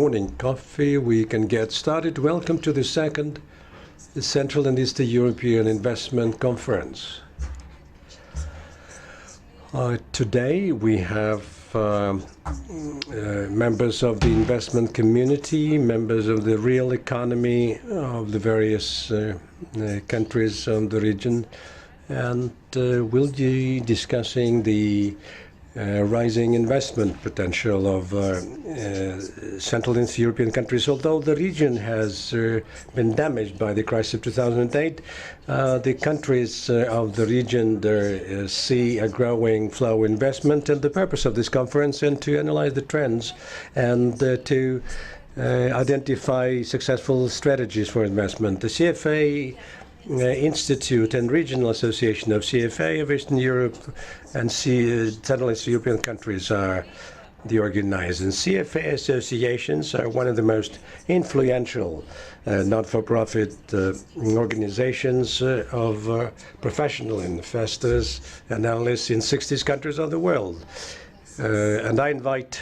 morning coffee, we can get started. Welcome to the second Central and Eastern European Investment Conference. Today we have members of the investment community, members of the real economy of the various countries of the region, and we'll be discussing the rising investment potential of Central and Eastern European countries. Although the region has been damaged by the crisis of 2008, the countries of the region see a growing flow of investment, and the purpose of this conference is to analyze the trends and to identify successful strategies for investment. The CFA Institute and Regional Association of CFA of Eastern Europe and Central and Eastern European countries are the organizers. And CFA associations are one of the most influential not-for-profit organizations of professional investors and analysts in 60 countries of the world. And I invite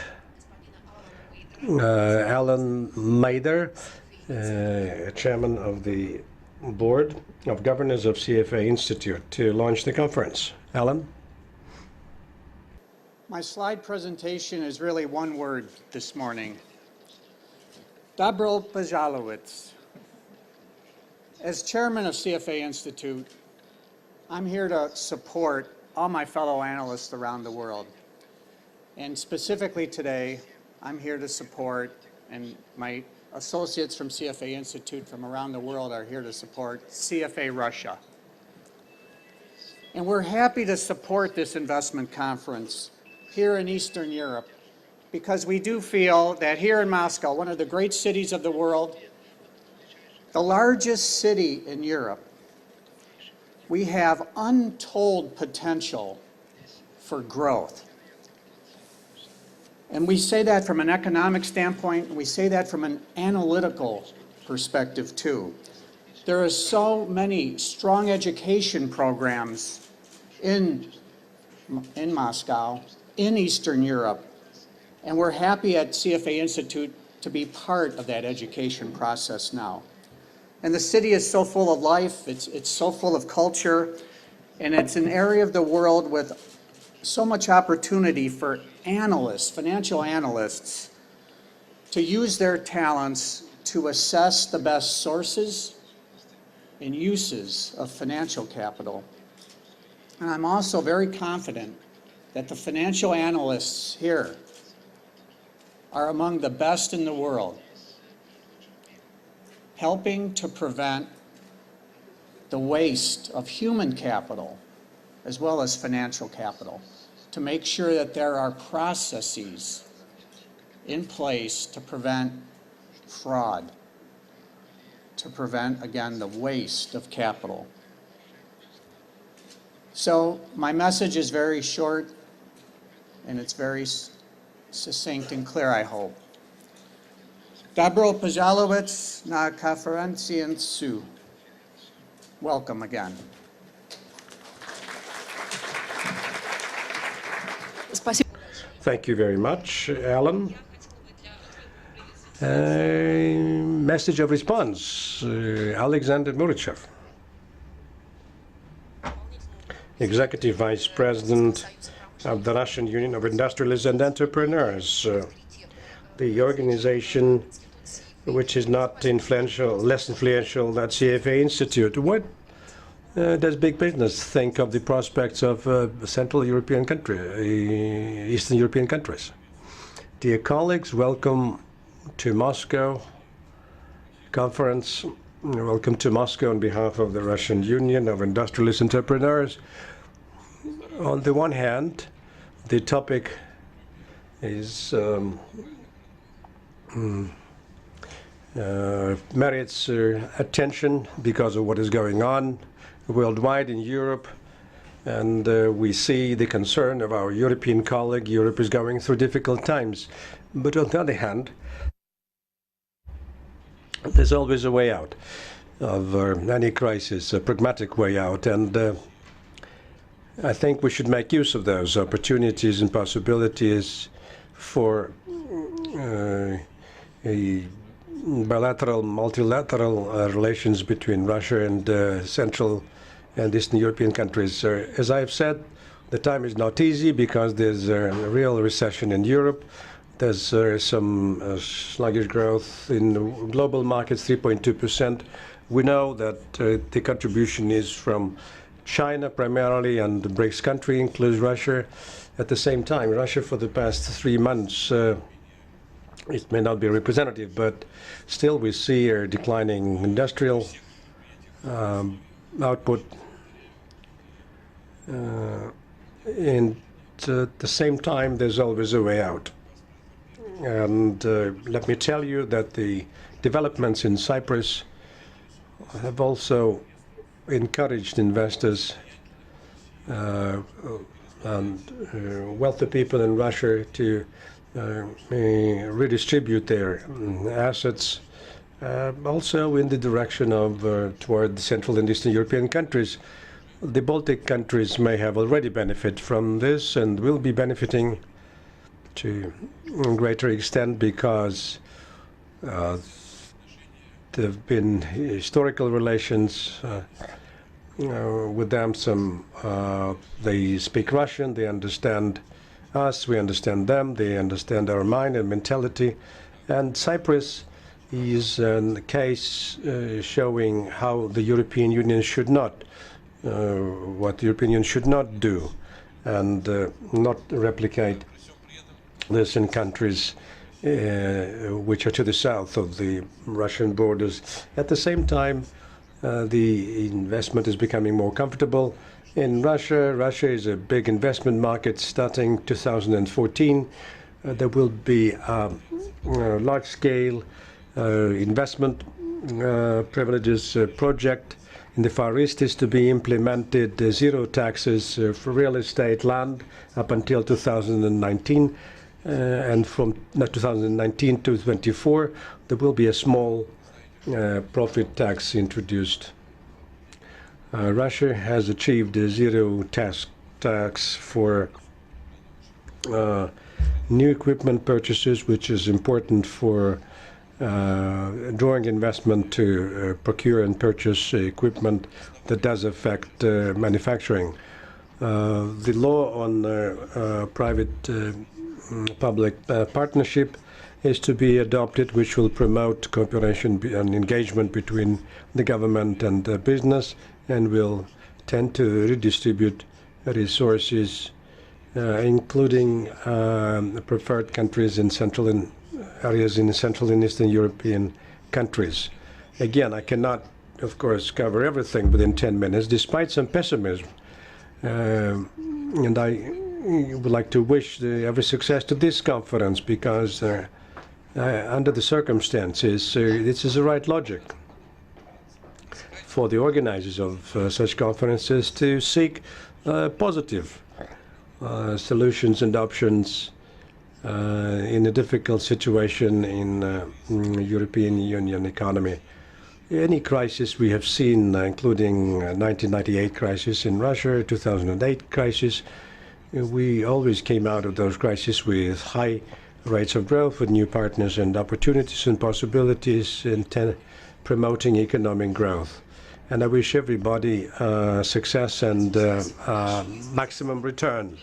Alan Mather, chairman of the Board of Governors of CFA Institute, to launch the conference. Alan? My slide presentation is really one word this morning. Dobro pozdravljavits. As chairman of CFA Institute, I'm here to support all my fellow analysts around the world. And specifically today, I'm here to support, and my associates from CFA Institute from around the world are here to support CFA Russia. And we're happy to support this investment conference here in Eastern Europe because we do feel that here in Moscow, one of the great cities of the world, the largest city in Europe, we have untold potential for growth. And we say that from an economic standpoint, and we say that from an analytical perspective too. There are so many strong education programs in Moscow, in Eastern Europe, and we're happy at CFA Institute to be part of that education process now. And the city is so full of life, it's so full of culture, and it's an area of the world with so much opportunity for analysts, financial analysts, to use their talents to assess the best sources and uses of financial capital. And I'm also very confident that the financial analysts here are among the best in the world, helping to prevent the waste of human capital as well as financial capital, to make sure that there are processes in place to prevent fraud, to prevent, again, the waste of capital. So my message is very short, and it's very succinct and clear, I hope. Dobro pozdravljavits na konferenciju. Welcome again. Thank you very much, Alan. Message of response, Alexander Murychev, Executive Vice President of the Russian Union of Industrialists and Entrepreneurs, the organization which is not influential, less influential than CFA Institute. What does big business think of the prospects of Central European countries, Eastern European countries? Dear colleagues, welcome to Moscow conference. Welcome to Moscow on behalf of the Russian Union of Industrialist Entrepreneurs. On the one hand, the topic is merits attention because of what is going on worldwide in Europe, and we see the concern of our European colleague. Europe is going through difficult times, but on the other hand, there's always a way out of any crisis, a pragmatic way out, and I think we should make use of those opportunities and possibilities for bilateral, multilateral relations between Russia and Central and Eastern European countries. As I've said, the time is not easy because there's a real recession in Europe. There's some sluggish growth in global markets, 3.2%. We know that the contribution is from China primarily, and the BRICS country includes Russia. At the same time, Russia for the past 3 months, it may not be representative, but still we see a declining industrial output. And at the same time, there's always a way out. And let me tell you that the developments in Cyprus have also encouraged investors and wealthy people in Russia to redistribute their assets also in the direction of toward the Central and Eastern European countries. The Baltic countries may have already benefited from this and will be benefiting to a greater extent because there have been historical relations with them. They speak Russian, they understand us, we understand them, they understand our mind and mentality. And Cyprus is a case showing how the European Union should not, what the European Union should not do, and not replicate this in countries which are to the south of the Russian borders. At the same time, the investment is becoming more comfortable in Russia. Russia is a big investment market. Starting 2014, there will be a large-scale investment privileges project in the Far East is to be implemented, zero taxes for real estate land up until 2019. And from 2019 to 24, there will be a small profit tax introduced. Russia has achieved a zero tax for new equipment purchases, which is important for drawing investment to procure and purchase equipment that does affect manufacturing. The law on private-public partnership is to be adopted, which will promote cooperation and engagement between the government and business, and will tend to redistribute resources, including preferred countries in Central and areas in Central and Eastern European countries. Again, I cannot, of course, cover everything within 10 minutes, despite some pessimism. And I would like to wish every success to this conference, because under the circumstances, this is the right logic for the organizers of such conferences to seek positive solutions and options in a difficult situation in European Union economy. Any crisis we have seen, including 1998 crisis in Russia, 2008 crisis, we always came out of those crises with high rates of growth, with new partners and opportunities and possibilities in promoting economic growth. And I wish everybody success and maximum return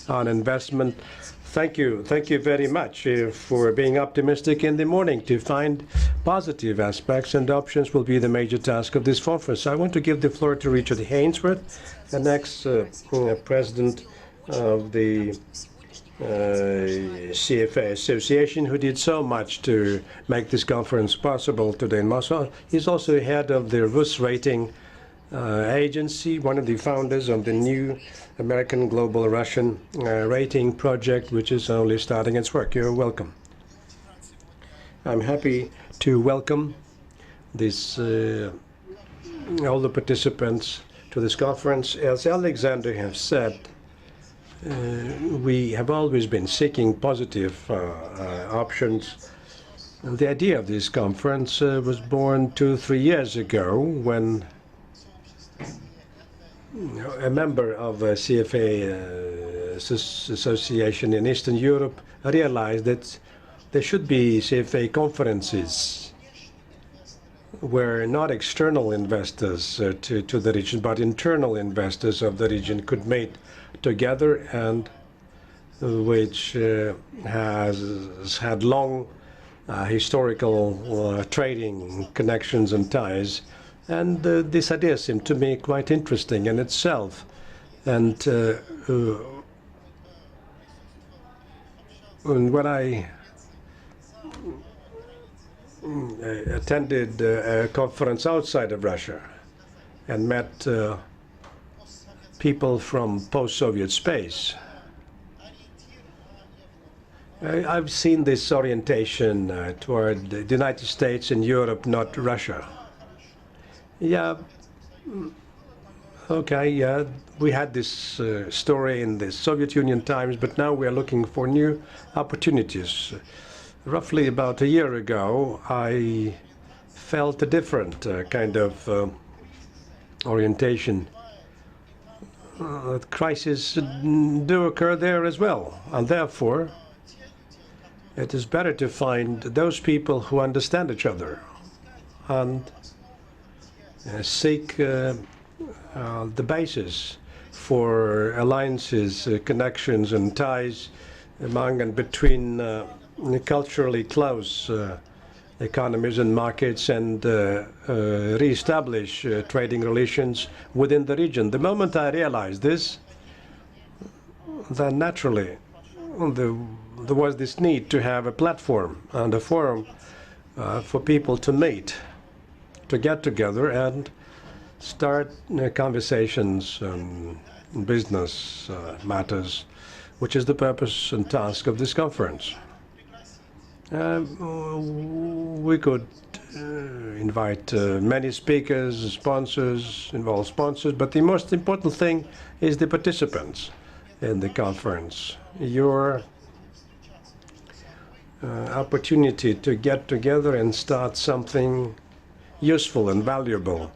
on investment. Thank you very much for being optimistic in the morning. To find positive aspects and options will be the major task of this conference. I want to give the floor to Richard Hainsworth, the next president of the CFA Association, who did so much to make this conference possible today in Moscow. He's also head of the Rus rating agency, one of the founders of the new American Global Russian rating project, which is only starting its work. You're welcome. I'm happy to welcome this all the participants to this conference. As Alexander has said, we have always been seeking positive options. And the idea of this conference was born 2-3 years ago, when a member of a CFA association in Eastern Europe realized that there should be CFA conferences where not external investors to the region, but internal investors of the region could meet together, and which has had long historical trading connections and ties. And this idea seemed to me quite interesting in itself. And when I attended a conference outside of Russia and met people from post-Soviet space, I've seen this orientation toward the United States and Europe, not Russia. Yeah, okay, yeah, we had this story in the Soviet Union times, but now we are looking for new opportunities. Roughly about a year ago, I felt a different kind of orientation. Crises do occur there as well, and therefore it is better to find those people who understand each other and seek the basis for alliances, connections and ties among and between culturally close economies and markets, and re-establish trading relations within the region. The moment I realized this, then naturally there was this need to have a platform and a forum for people to meet, to get together and start conversations on business matters, which is the purpose and task of this conference. We could invite many speakers, involve sponsors, but the most important thing is the participants in the conference. Your opportunity to get together and start something useful and valuable.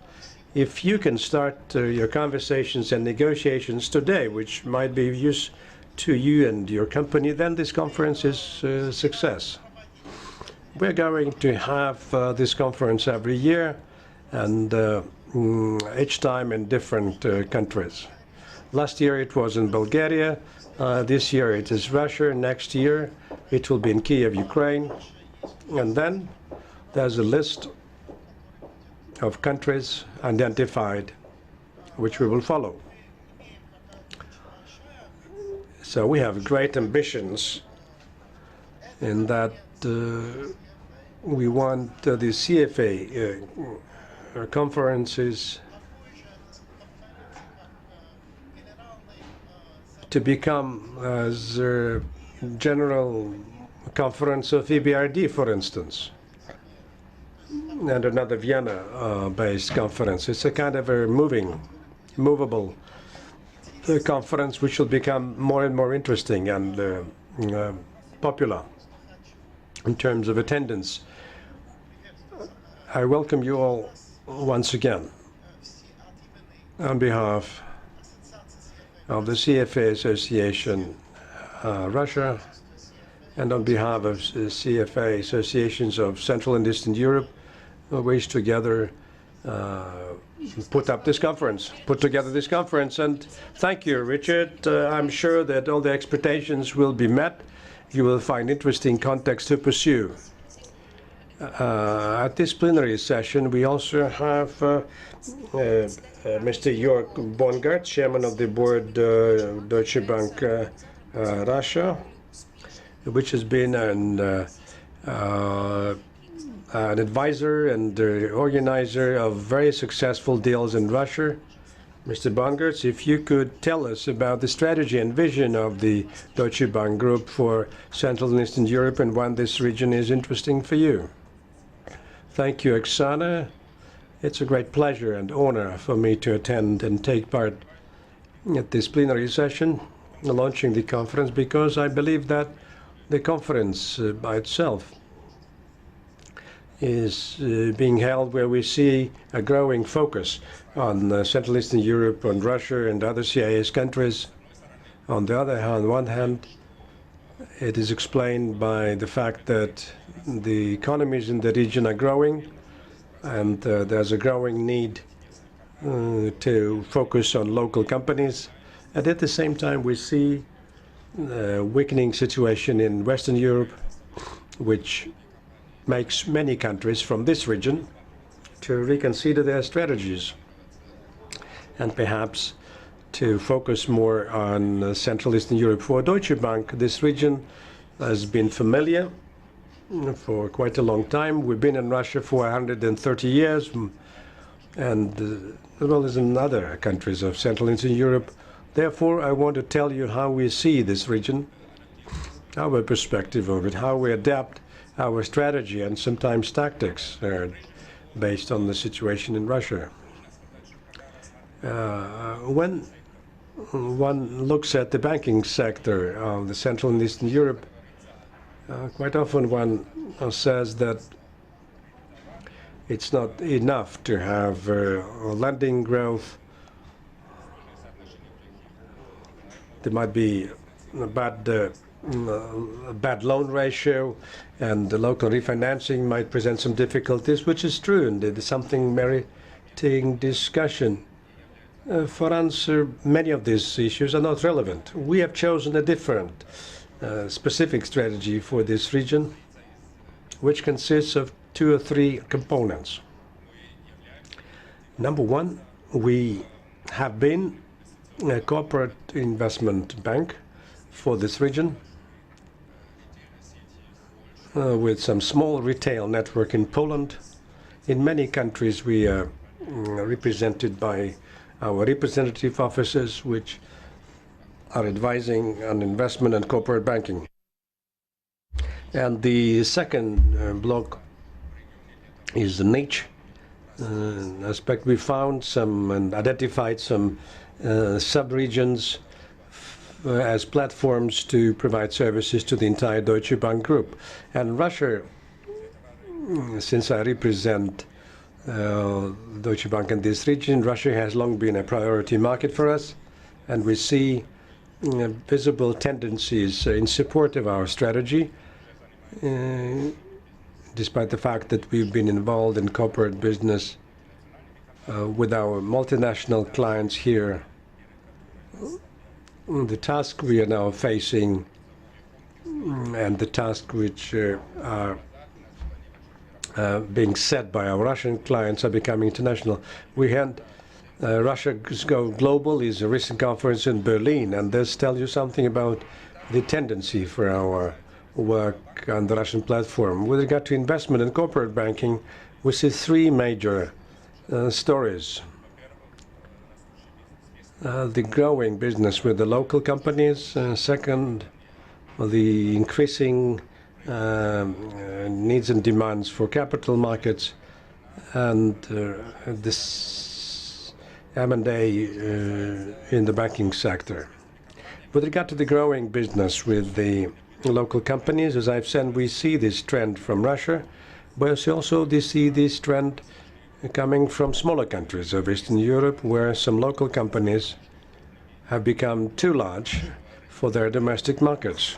If you can start your conversations and negotiations today, which might be of use to you and your company, then this conference is a success. We're going to have this conference every year, and each time in different countries. Last year it was in Bulgaria. This year it is Russia. Next year it will be in Kiev, Ukraine. And then there's a list of countries identified which we will follow. So we have great ambitions in that we want the CFA conferences to become as a general conference of EBRD, for instance, and another Vienna-based conference. It's a kind of a movable conference which will become more and more interesting and popular in terms of attendance. I welcome you all once again on behalf of the CFA Association Russia and on behalf of CFA Associations of Central and Eastern Europe, we wish together put together this conference. And thank you, Richard. I'm sure that all the expectations will be met. You will find interesting context to pursue. At this plenary session, we also have Mr. Joerg Bongartz, Chairman of the Board Deutsche Bank Russia, which has been an advisor and organizer of very successful deals in Russia. Mr. Bongartz, if you could tell us about the strategy and vision of the Deutsche Bank Group for Central and Eastern Europe and why this region is interesting for you. Thank you, Oksana. It's a great pleasure and honor for me to attend and take part at this plenary session, launching the conference, because I believe that the conference by itself is being held where we see a growing focus on Central Eastern Europe, on Russia and other CIS countries. On the other hand, It is explained by the fact that the economies in the region are growing, and there's a growing need to focus on local companies. And at the same time, we see a weakening situation in Western Europe, which makes many countries from this region to reconsider their strategies and perhaps to focus more on Central Eastern Europe. For Deutsche Bank, this region has been familiar for quite a long time. We've been in Russia for 130 years, and as well as in other countries of Central Eastern Europe. Therefore, I want to tell you how we see this region, our perspective of it, how we adapt our strategy and sometimes tactics based on the situation in Russia. When one looks at the banking sector of the Central and Eastern Europe, quite often one says that it's not enough to have lending growth. There might be a bad loan ratio, and the local refinancing might present some difficulties, which is true, and it is something meriting discussion. For us, many of these issues are not relevant. We have chosen a different specific strategy for this region, which consists of 2 or 3 components. Number one, we have been a corporate investment bank for this region with some small retail network in Poland. In many countries, we are represented by our representative offices, which are advising on investment and corporate banking. And the second block is the niche aspect. We found some and identified some sub-regions as platforms to provide services to the entire Deutsche Bank group. And Russia, since I represent Deutsche Bank in this region, Russia has long been a priority market for us, and we see visible tendencies in support of our strategy, despite the fact that we've been involved in corporate business with our multinational clients here. The task we are now facing and the task which are being set by our Russian clients are becoming international. We had Russia Go Global is a recent conference in Berlin, and this tells you something about the tendency for our work on the Russian platform. With regard to investment and corporate banking, we see 3 major stories. The growing business with the local companies. Second, the increasing needs and demands for capital markets, and this M&A in the banking sector. With regard to the growing business with the local companies, as I've said, we see this trend from Russia, but also we see this trend coming from smaller countries of Eastern Europe, where some local companies have become too large for their domestic markets.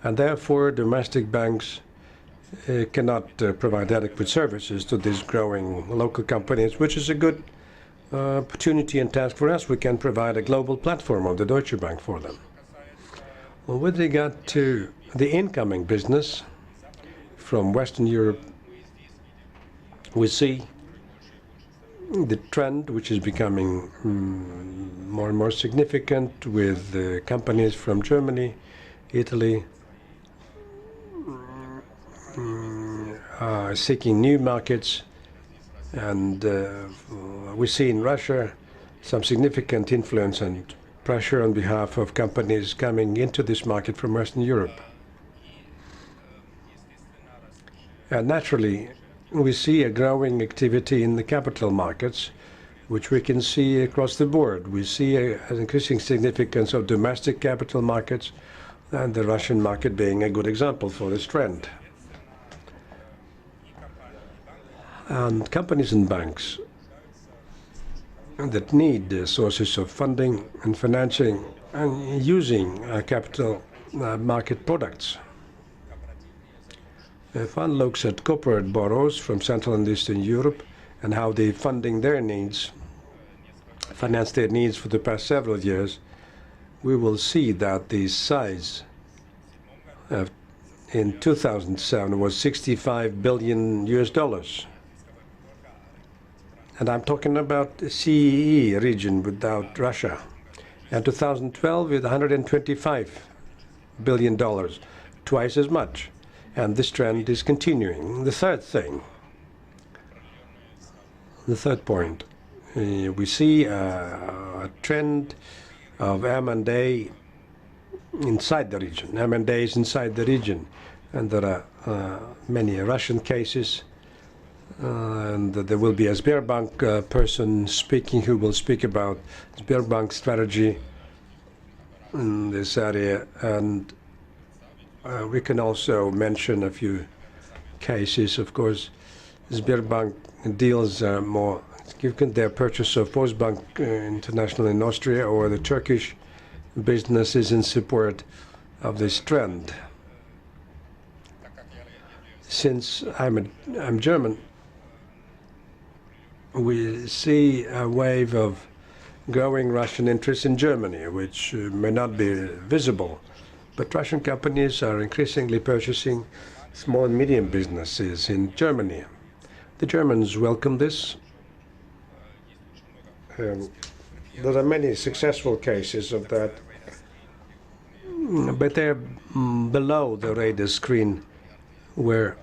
And therefore, domestic banks cannot provide adequate services to these growing local companies, which is a good opportunity and task for us. We can provide a global platform of the Deutsche Bank for them. Well, with regard to the incoming business from Western Europe, we see the trend, which is becoming more and more significant, with companies from Germany, Italy, seeking new markets, and we see in Russia some significant influence and pressure on behalf of companies coming into this market from Western Europe. And naturally, we see a growing activity in the capital markets, which we can see across the board. We see an increasing significance of domestic capital markets, and the Russian market being a good example for this trend. And companies and banks that need sources of funding and financing and using capital market products. If one looks at corporate borrows from Central and Eastern Europe and how they're funding their needs, finance their needs for the past several years, we will see that the size in 2007 was $65 billion US. And I'm talking about the CEE region without Russia. And 2012 with $125 billion, twice as much. And this trend is continuing. The third point, we see a trend of M&A inside the region. M&As inside the region. And there are many Russian cases. And there will be a Sberbank person speaking who will speak about Sberbank strategy in this area. And we can also mention a few cases. Of course, Sberbank deals more significant. Their purchase of Postbank International in Austria, or the Turkish businesses in support of this trend. Since I'm German, we see a wave of growing Russian interests in Germany, which may not be visible. But Russian companies are increasingly purchasing small and medium businesses in Germany. The Germans welcome this. There are many successful cases of that, but they're below the radar screen, where,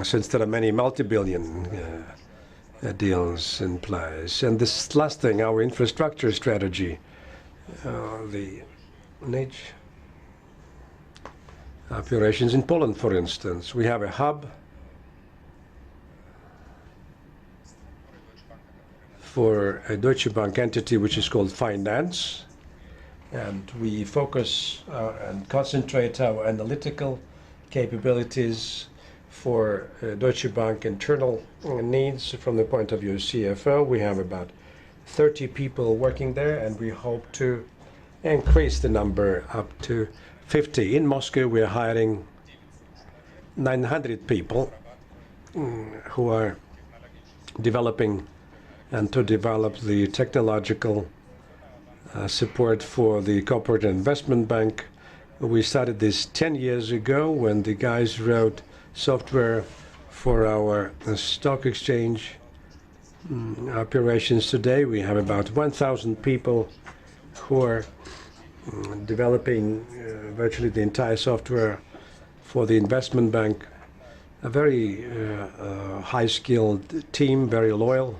since there are many multi-billion deals in place. And this last thing, our infrastructure strategy, the operations in Poland, for instance. We have a hub for a Deutsche Bank entity which is called Finance, and we focus and concentrate our analytical capabilities for Deutsche Bank internal needs from the point of view of CFO. We have about 30 people working there, and we hope to increase the number up to 50. In Moscow, we are hiring 900 people who are developing and to develop the technological support for the Corporate Investment Bank. We started this 10 years ago when the guys wrote software for our stock exchange operations. Today we have about 1,000 people who are developing virtually the entire software for the investment bank. A very high-skilled team, very loyal,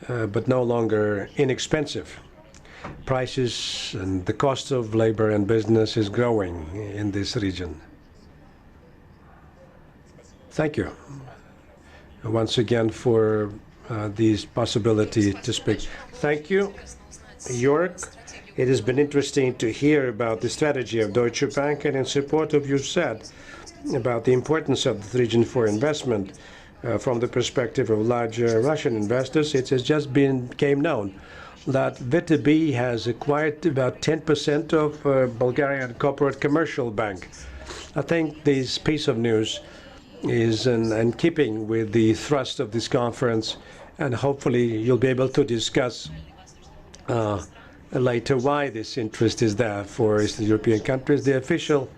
but no longer inexpensive. Prices and the cost of labor and business is growing in this region. Thank you once again for this possibility to speak. Thank you, Joerg. It has been interesting to hear about the strategy of Deutsche Bank, and in support of what you said about the importance of the region for investment from the perspective of large Russian investors. It has just became known that VTB has acquired about 10% of Bulgarian Corporate Commercial Bank. I think this piece of news is in keeping with the thrust of this conference, and hopefully you'll be able to discuss later why this interest is there for Eastern European countries. The official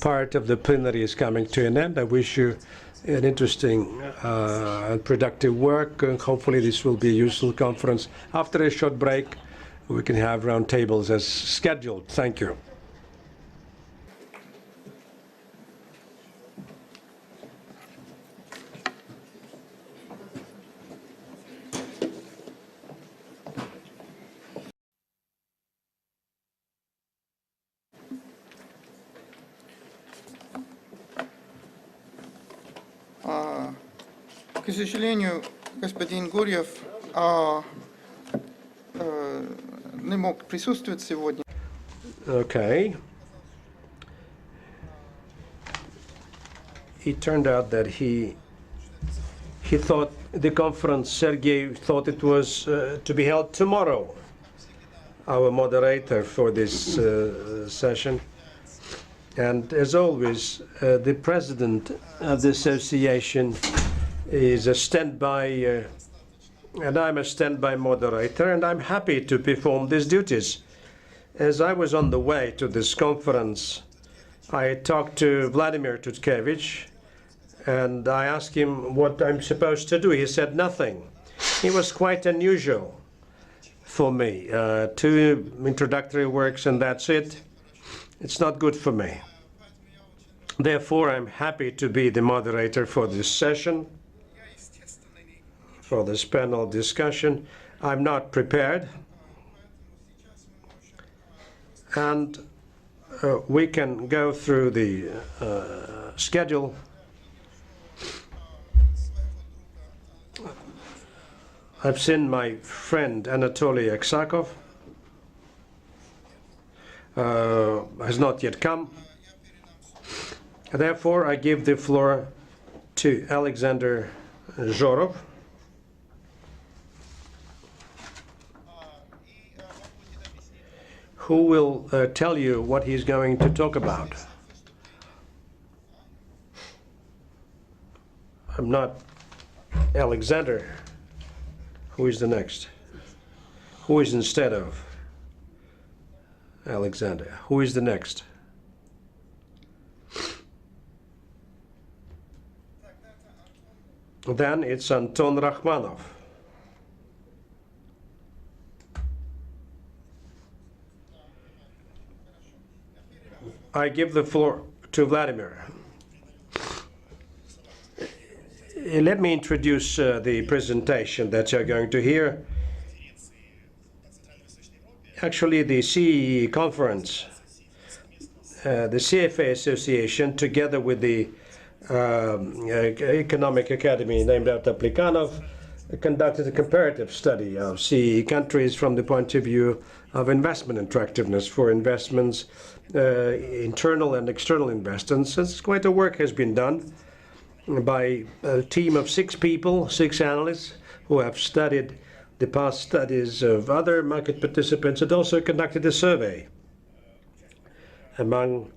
part of the plenary is coming to an end. I wish you an interesting and productive work. Hopefully this will be a useful conference. After a short break, we can have round tables as scheduled. Thank you. К сожалению, господин Гурьев не мог присутствовать сегодня. Okay. It turned out that he thought the conference, Sergei thought it was to be held tomorrow. Our moderator for this session And as always, the president of the association is a standby, and I'm a standby moderator, and I'm happy to perform these duties. As I was on the way to this conference, I talked to Vladimir Tutkevich, and I asked him what I'm supposed to do. He said nothing. It was quite unusual for me. 2 introductory works and that's it. It's not good for me. Therefore, I'm happy to be the moderator for this session, for this panel discussion. I'm not prepared. And we can go through the schedule. I've seen my friend Anatoly Aksakov, has not yet come. Therefore, I give the floor to Alexander Joerg, who will tell you what he's going to talk about. I'm not Alexander. Who is the next? Who is instead of Alexander? Who is the next? Then it's Anton Rachmanov. I give the floor to Vladimir. Let me introduce the presentation that you're going to hear. Actually, the CEE conference, the CFA Association, together with the Economic Academy named after Plekhanov, conducted a comparative study of CEE countries from the point of view of investment attractiveness for investments, internal and external investments. It's quite a work has been done by a team of 6 people, 6 analysts, who have studied the past studies of other market participants and also conducted a survey among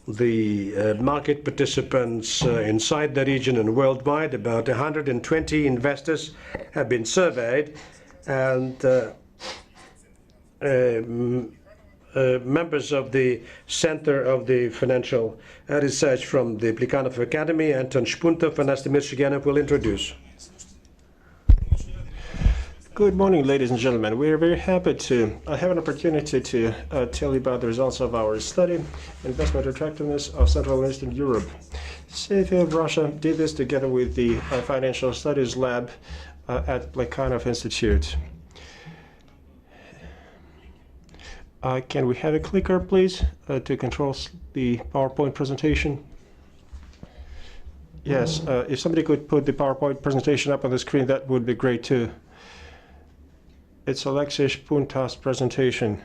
the market participants inside the region and worldwide. About 120 investors have been surveyed, and members of the Center of the Financial Research from the Plekhanov Academy, Anton Shpuntov and Astimir Shiganov, will introduce. Good morning, ladies and gentlemen. We are very happy to have an opportunity to tell you about the results of our study, Investment Attractiveness of Central and Eastern Europe. CFA of Russia did this together with the Financial Studies Lab at Plekhanov Institute. Can we have a clicker, please, to control the PowerPoint presentation? Yes, if somebody could put the PowerPoint presentation up on the screen, that would be great too. It's Alexei Shpuntov's presentation.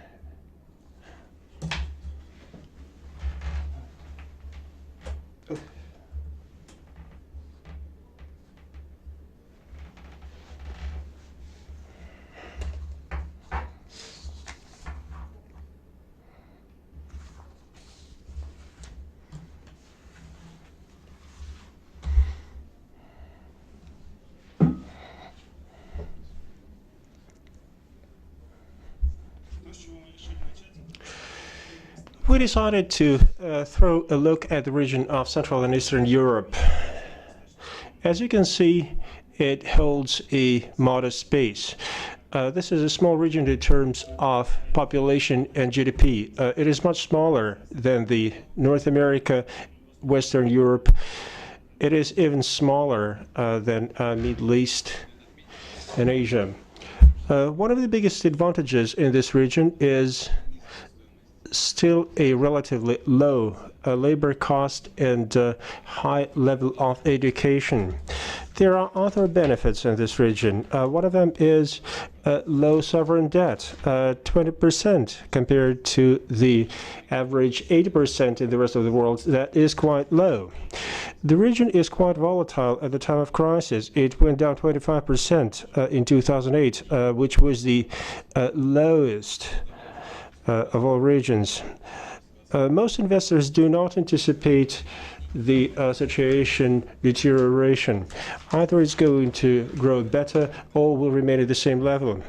We decided to throw a look at the region of Central and Eastern Europe. As you can see, it holds a modest space. This is a small region in terms of population and GDP. It is much smaller than the North America, Western Europe. It is even smaller than Middle East and Asia. One of the biggest advantages in this region is still a relatively low labor cost and high level of education. There are other benefits in this region. One of them is low sovereign debt, 20% compared to the average 80% in the rest of the world. That is quite low. The region is quite volatile at the time of crisis. It went down 25% in 2008, which was the lowest of all regions. most investors do not anticipate the situation deterioration. Either it's going to grow better or will remain at the same level.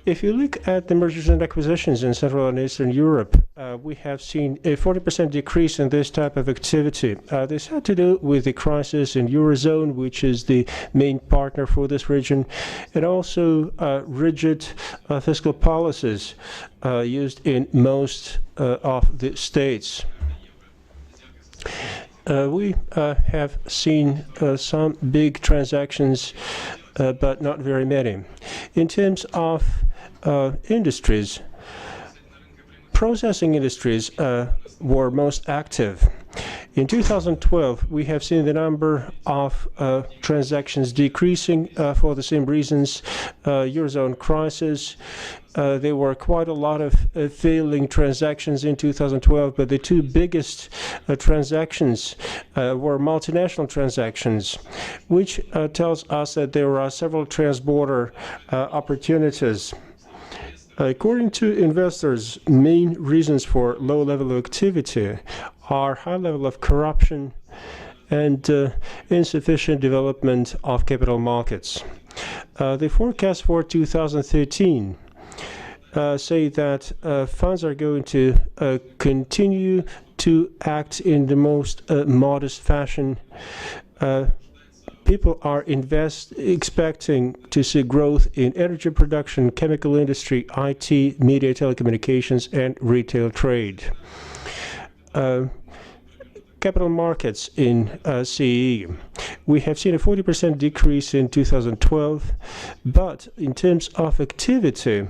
If you look at the mergers and acquisitions in Central and Eastern Europe, we have seen a 40% decrease in this type of activity. This had to do with the crisis in Eurozone, which is the main partner for this region, and also rigid fiscal policies used in most of the states. We have seen some big transactions, but not very many. In terms of industries, processing industries were most active. In 2012, we have seen the number of transactions decreasing for the same reasons, Eurozone crisis. There were quite a lot of failing transactions in 2012, but the two biggest transactions were multinational transactions, which tells us that there are several transborder opportunities. According to investors, main reasons for low level of activity are high level of corruption and insufficient development of capital markets. The forecast for 2013 say that funds are going to continue to act in the most modest fashion. People are expecting to see growth in energy production, chemical industry, IT, media, telecommunications, and retail trade. Capital markets in CEE. We have seen a 40% decrease in 2012, but in terms of activity,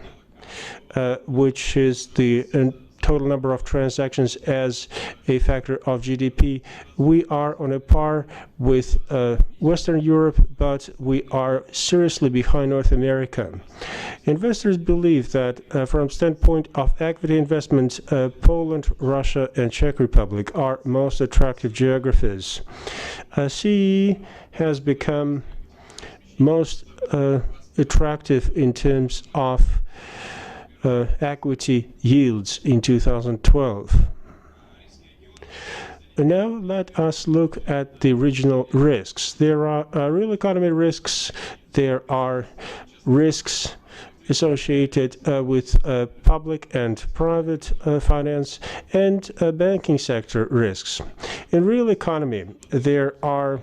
which is the total number of transactions as a factor of GDP, we are on a par with Western Europe, but we are seriously behind North America. Investors believe that from standpoint of equity investment, Poland, Russia, and Czech Republic are most attractive geographies. CEE has become most attractive in terms of equity yields in 2012. Now let us look at the regional risks. There are real economy risks, there are risks associated with public and private finance, and banking sector risks. In real economy, there are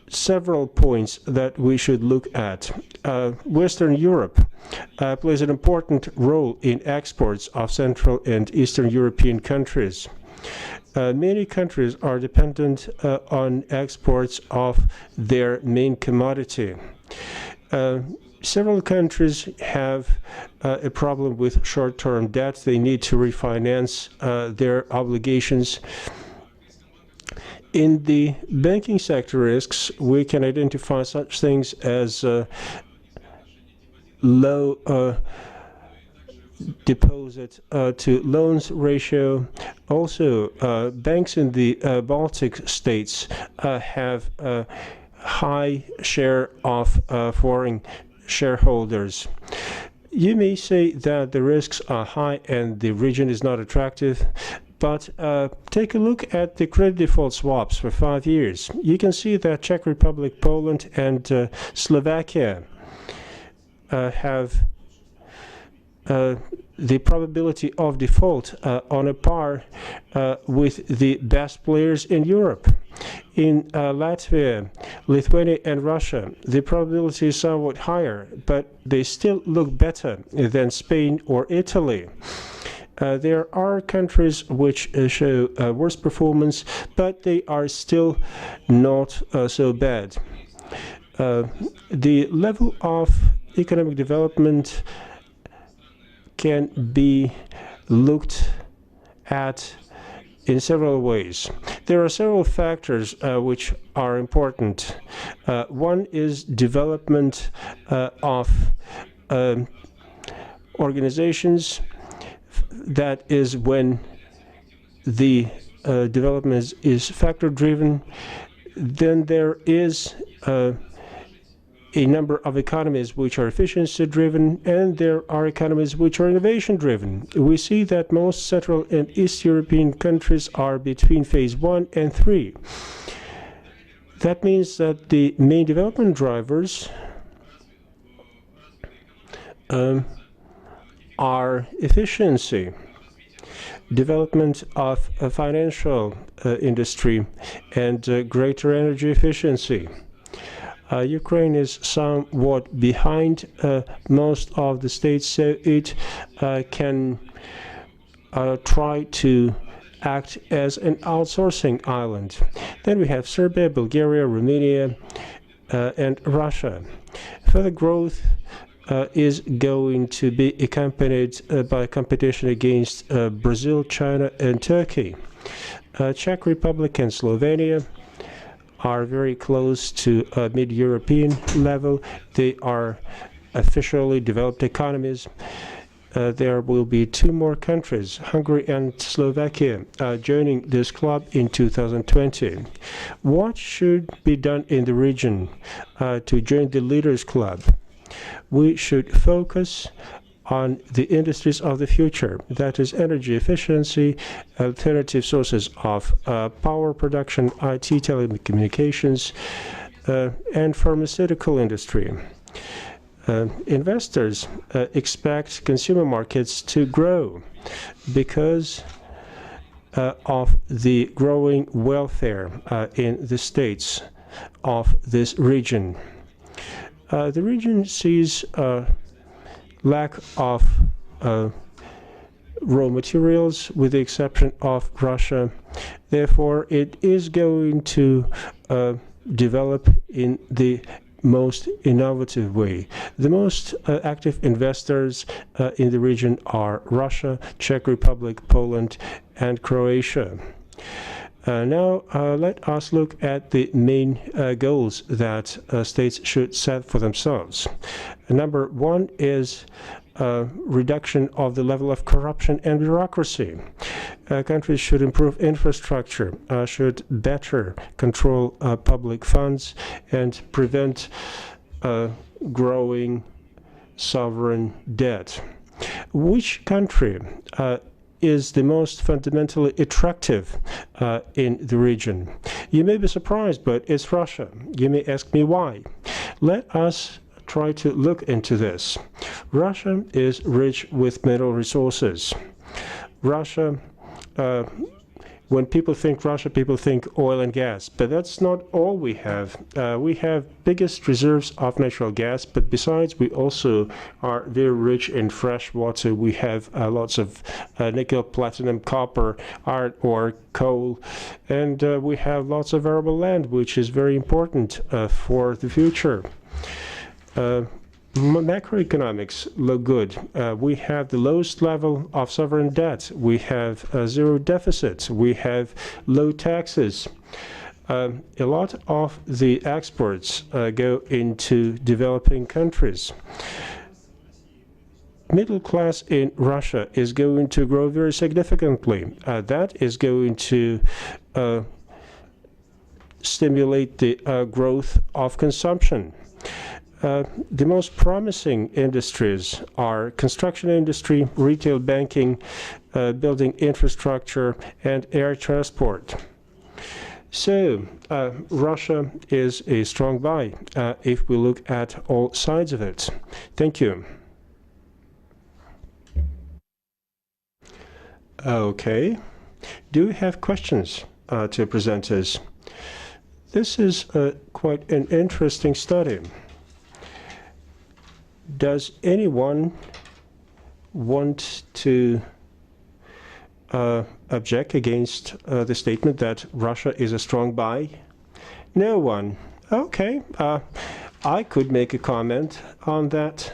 several points that we should look at. Western Europe plays an important role in exports of Central and Eastern European countries. Many countries are dependent on exports of their main commodity. Several countries have a problem with short-term debt. They need to refinance their obligations. In the banking sector risks, we can identify such things as low deposit to loans ratio. Also, banks in the Baltic states have a high share of foreign shareholders. You may say that the risks are high and the region is not attractive, but take a look at the credit default swaps for 5 years. You can see that Czech Republic, Poland, and Slovakia have the probability of default on a par with the best players in Europe. In Latvia, Lithuania, and Russia, the probability is somewhat higher, but they still look better than Spain or Italy. There are countries which show worse performance, but they are still not so bad. The level of economic development can be looked at in several ways. There are several factors which are important. One is development of organizations. That is when the development is factor-driven. Then there is a number of economies which are efficiency-driven, and there are economies which are innovation-driven. We see that most Central and East European countries are between phase 1 and 3. That means that the main development drivers are efficiency, development of a financial industry, and greater energy efficiency. Ukraine is somewhat behind most of the states, so it can try to act as an outsourcing island. Then we have Serbia, Bulgaria, Romania, and Russia. Further growth is going to be accompanied by competition against Brazil, China, and Turkey. Czech Republic and Slovenia are very close to a mid-European level. They are officially developed economies. There will be 2 more countries, Hungary and Slovakia, joining this club in 2020. What should be done in the region to join the Leaders Club? We should focus on the industries of the future, that is energy efficiency, alternative sources of power production, IT, telecommunications, and pharmaceutical industry. Investors expect consumer markets to grow because of the growing welfare in the states of this region. The region sees lack of raw materials, with the exception of Russia. Therefore, it is going to develop in the most innovative way. The most active investors in the region are Russia, Czech Republic, Poland, and Croatia. Now, let us look at the main goals that states should set for themselves. Number 1 is reduction of the level of corruption and bureaucracy. Countries should improve infrastructure, should better control public funds, and prevent growing sovereign debt. Which country is the most fundamentally attractive in the region? You may be surprised, but it's Russia. You may ask me why. Let us try to look into this. Russia is rich with mineral resources. Russia, when people think Russia, people think oil and gas, but that's not all we have. We have biggest reserves of natural gas, but besides, we also are very rich in fresh water. We have lots of nickel, platinum, copper, iron ore, coal, and we have lots of arable land, which is very important for the future. Macroeconomics look good. We have the lowest level of sovereign debt. We have zero deficits. We have low taxes. A lot of the exports go into developing countries. Middle class in Russia is going to grow very significantly. That is going to stimulate the growth of consumption. The most promising industries are construction industry, retail banking, building infrastructure, and air transport. So, Russia is a strong buy if we look at all sides of it. Thank you. Okay. Do you have questions to presenters? This is quite an interesting study. Does anyone want to object against the statement that Russia is a strong buy? No one. Okay. I could make a comment on that.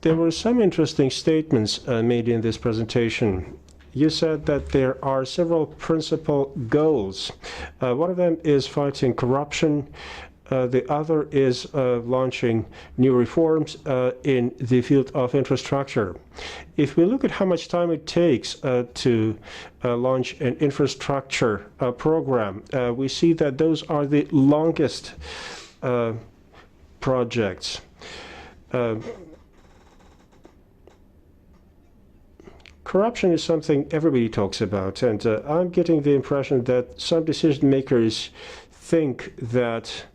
There were some interesting statements made in this presentation. You said that there are several principal goals. One of them is fighting corruption, The other is launching new reforms in the field of infrastructure. If we look at how much time it takes to launch an infrastructure program, we see that those are the longest projects. Corruption is something everybody talks about, and I'm getting the impression that some decision makers think that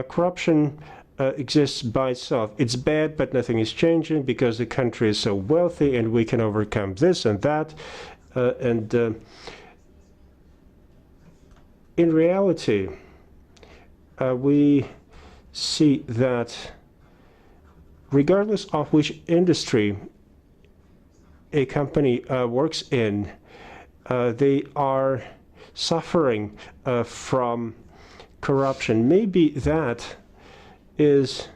corruption exists by itself. It's bad, but nothing is changing because the country is so wealthy and we can overcome this and that. In reality, we see that regardless of which industry a company works in, they are suffering from corruption. Maybe that is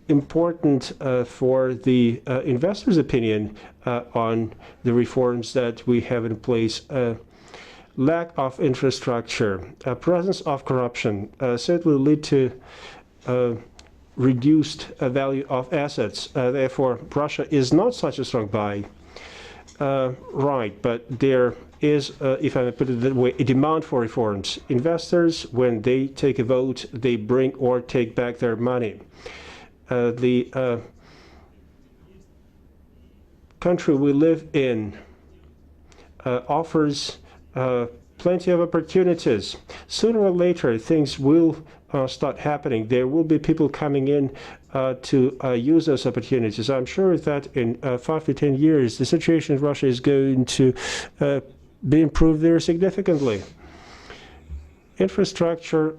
important for the investors' opinion on the reforms that we have in place. Lack of infrastructure, presence of corruption certainly lead to reduced value of assets. Therefore, Russia is not such a strong buy. Right, but there is, if I may put it that way, a demand for reforms. Investors, when they take a vote, they bring or take back their money. The country we live in offers plenty of opportunities. Sooner or later, things will start happening. There will be people coming in to use those opportunities. I'm sure that in 5 to 10 years, the situation in Russia is going to be improved very significantly. Infrastructure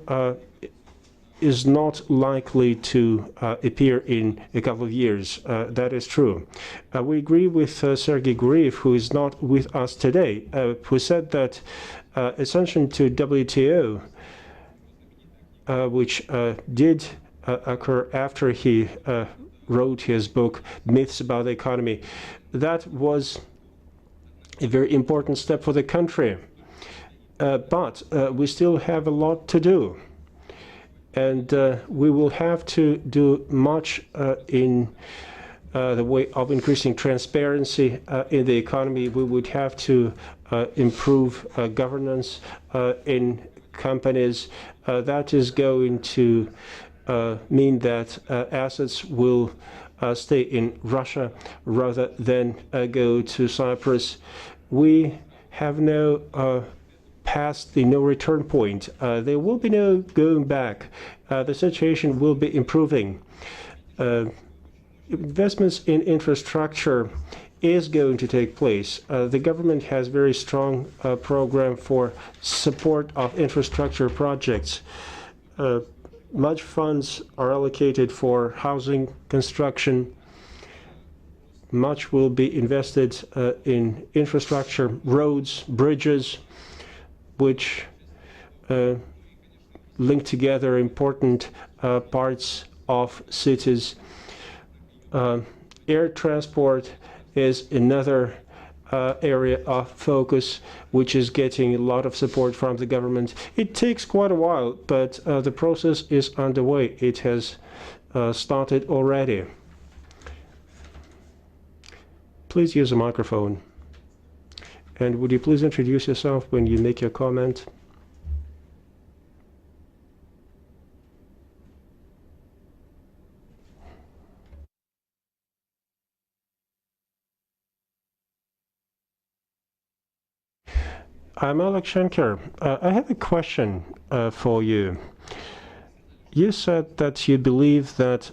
is not likely to appear in a couple of years. That is true. We agree with Sergei Guriev, who is not with us today, who said that ascension to WTO, which did occur after he wrote his book, Myths About the Economy, that was a very important step for the country. But we still have a lot to do. And we will have to do much in the way of increasing transparency in the economy. We would have to improve governance in companies. That is going to mean that assets will stay in Russia rather than go to Cyprus. We have no past the no return point. There will be no going back. The situation will be improving. Investments in infrastructure is going to take place. The government has very strong program for support of infrastructure projects. Much funds are allocated for housing construction. Much will be invested in infrastructure, roads, bridges, which link together important parts of cities. Air transport is another area of focus, which is getting a lot of support from the government. It takes quite a while, but the process is underway. It has started already. Please use a microphone. And would you please introduce yourself when you make your comment? I'm Alex Schenker. I have a question for you. You said that you believe that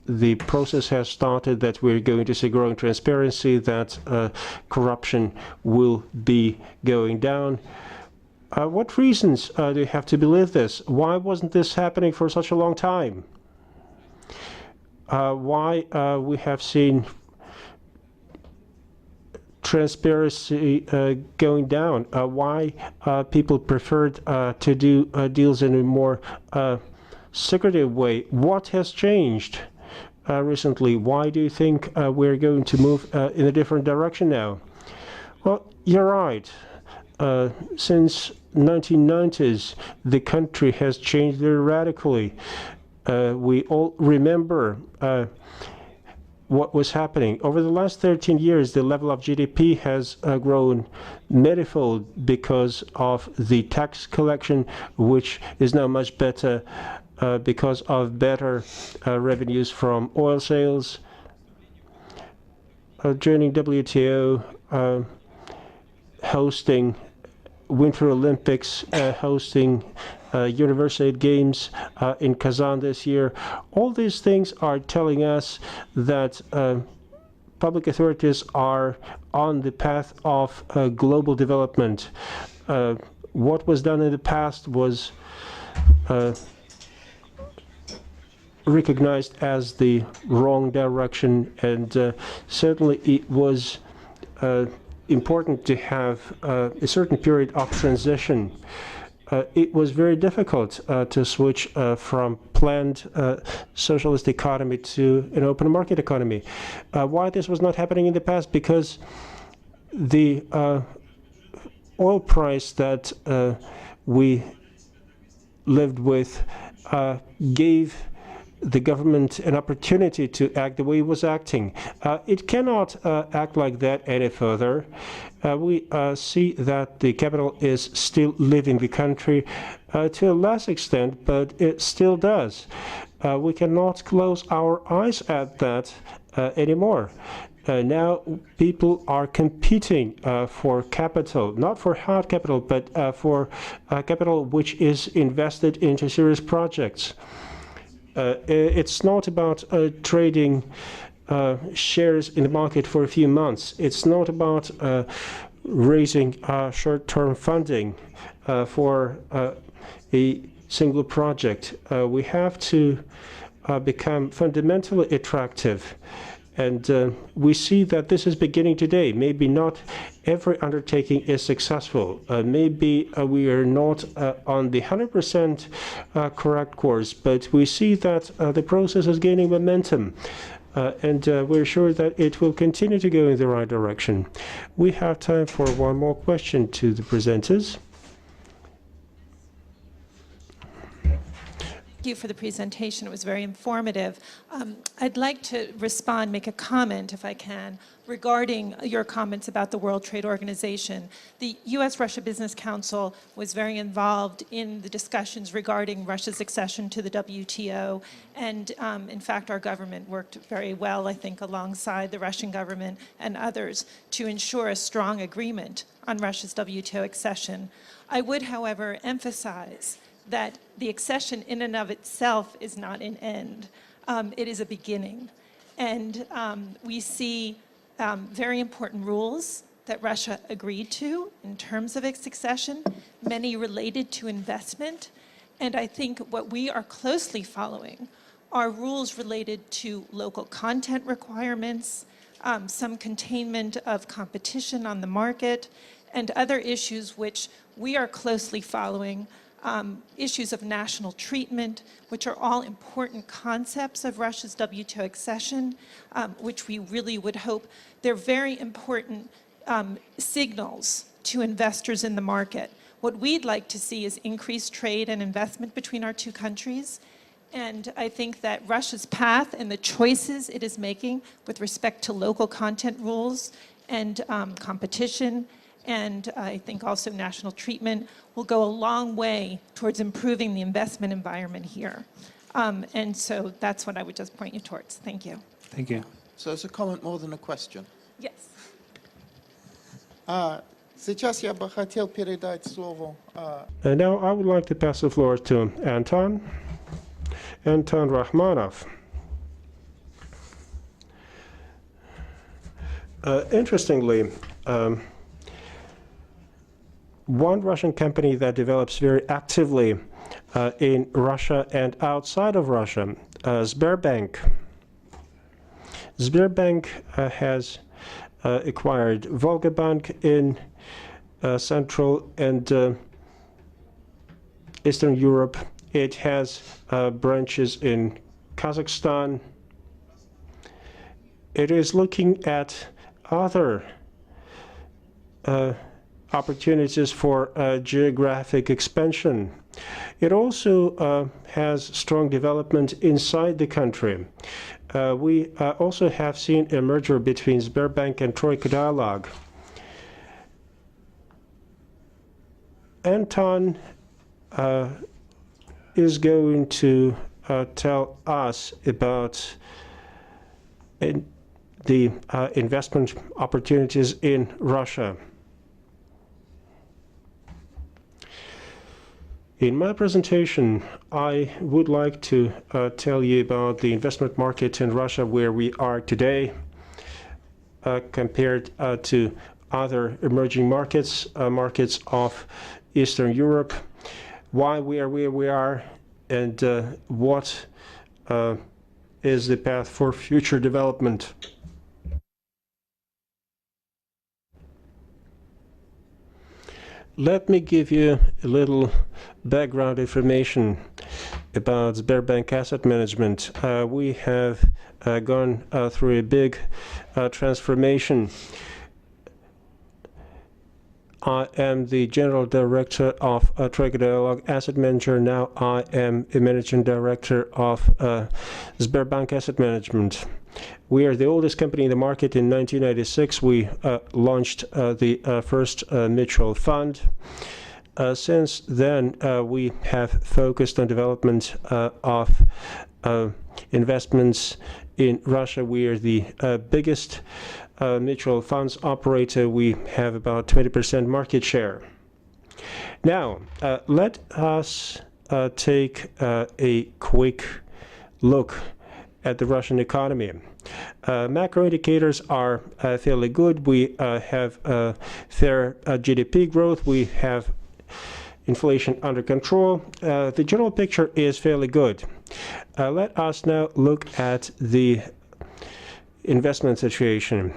the process has started, that we're going to see growing transparency, that corruption will be going down. What reasons do you have to believe this? Why wasn't this happening for such a long time? Why we have seen transparency going down? Why people preferred to do deals in a more secretive way? What has changed recently? Why do you think we're going to move in a different direction now? Well, you're right. Since 1990s, the country has changed very radically. We all remember what was happening. Over the last 13 years, the level of GDP has grown manifold because of the tax collection, which is now much better because of better revenues from oil sales. Joining WTO, hosting Winter Olympics, hosting University Games in Kazan this year. All these things are telling us that public authorities are on the path of global development. What was done in the past was recognized as the wrong direction, and certainly it was important to have a certain period of transition. It was very difficult to switch from planned socialist economy to an open market economy. Why this was not happening in the past? Because the oil price that we lived with gave the government an opportunity to act the way it was acting. It cannot act like that any further. We see that the capital is still leaving the country to a less extent, but it still does. We cannot close our eyes at that anymore. Now people are competing for capital, not for hard capital, but for capital which is invested into serious projects. It's not about trading shares in the market for a few months. It's not about raising short-term funding for a single project. We have to become fundamentally attractive. And we see that this is beginning today. Maybe not every undertaking is successful. Maybe we are not on the 100% correct course, but we see that the process is gaining momentum. And we're sure that it will continue to go in the right direction. We have time for one more question to the presenters. Thank you for the presentation. It was very informative. I'd like to respond, make a comment, if I can, regarding your comments about the World Trade Organization. The U.S.-Russia Business Council was very involved in the discussions regarding Russia's accession to the WTO, and in fact, our government worked very well, I think, alongside the Russian government and others to ensure a strong agreement on Russia's WTO accession. I would, however, emphasize that the accession in and of itself is not an end. It is a beginning. And we see very important rules that Russia agreed to in terms of its accession, many related to investment. And I think what we are closely following are rules related to local content requirements, some containment of competition on the market, and other issues which we are closely following. Issues of national treatment, which are all important concepts of Russia's WTO accession, which we really would hope they're very important signals to investors in the market. What we'd like to see is increased trade and investment between our two countries. And I think that Russia's path and the choices it is making with respect to local content rules and competition, and I think also national treatment, will go a long way towards improving the investment environment here. And so that's what I would just point you towards. Thank you. Thank you. So it's a comment more than a question. Yes. Сейчас я бы хотел передать слово. And now I would like to pass the floor to Anton Rahmanov. Interestingly, one Russian company that develops very actively in Russia and outside of Russia, Sberbank. Sberbank has acquired Volgabank in Central and Eastern Europe. It has branches in Kazakhstan. It is looking at other opportunities for geographic expansion. It also has strong development inside the country. We also have seen a merger between Sberbank and Troika Dialogue. Anton is going to tell us about the investment opportunities in Russia. In my presentation, I would like to tell you about the investment market in Russia, where we are today compared to other emerging markets, markets of Eastern Europe, why we are where we are, and what is the path for future development. Let me give you a little background information about Sberbank Asset Management. We have gone through a big transformation. I am the General Director of Troika Dialogue Asset Manager. Now I am a Managing Director of Sberbank Asset Management. We are the oldest company in the market. In 1996, we launched the first mutual fund. Since then, we have focused on development of investments in Russia. We are the biggest mutual funds operator. We have about 20% market share. Now, let us take a quick look at the Russian economy. Macro indicators are fairly good. We have fair GDP growth. We have inflation under control. The general picture is fairly good. Let us now look at the investment situation.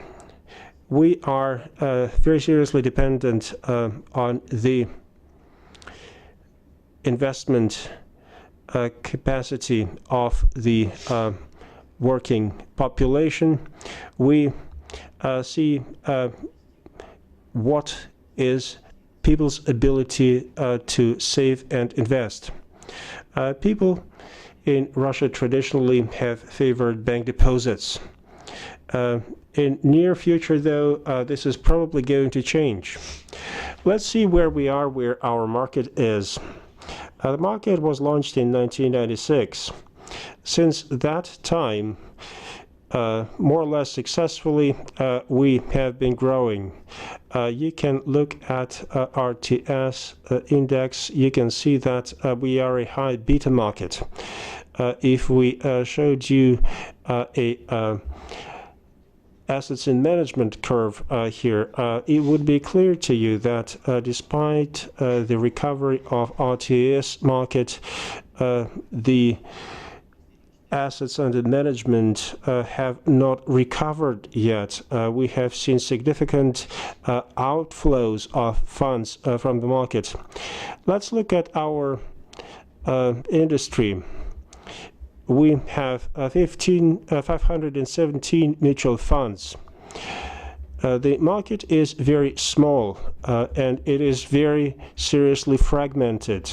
We are very seriously dependent on the investment capacity of the working population. We see what is people's ability to save and invest. People in Russia traditionally have favored bank deposits. In near future, though, this is probably going to change. Let's see where we are, where our market is. The market was launched in 1996. Since that time, more or less successfully, we have been growing. You can look at RTS index. You can see that we are a high beta market. If we showed you a assets in management curve here, it would be clear to you that despite the recovery of RTS market, the assets under management have not recovered yet. We have seen significant outflows of funds from the market. Let's look at our industry. We have 517 mutual funds. The market is very small and it is very seriously fragmented.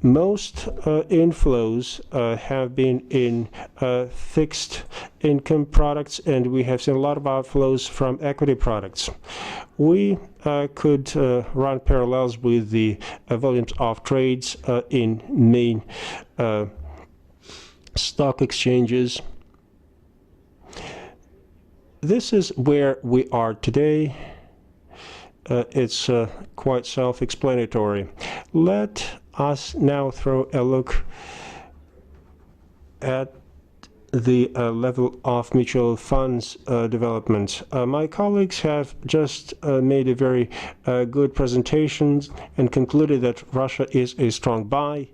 Most inflows have been in fixed income products, and we have seen a lot of outflows from equity products. We could run parallels with the volumes of trades in main stock exchanges. This is where we are today. It's quite self-explanatory. Let us now throw a look at the level of mutual funds development. My colleagues have just made a very good presentation and concluded that Russia is a strong buy.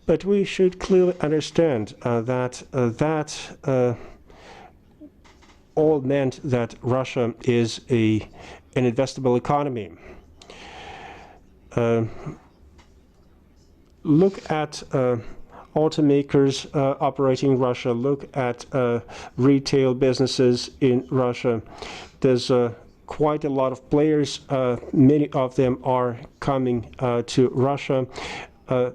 But we should clearly understand that all meant that Russia is an investable economy. Look at automakers operating in Russia. Look at retail businesses in Russia. There's quite a lot of players. Many of them are coming to Russia,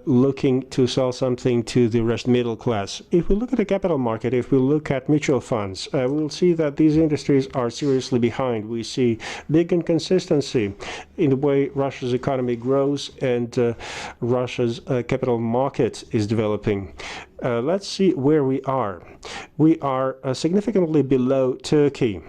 looking to sell something to the Russian middle class. If we look at the capital market, if we look at mutual funds, we'll see that these industries are seriously behind. We see big inconsistency in the way Russia's economy grows and Russia's capital market is developing. Let's see where we are. We are significantly below Turkey.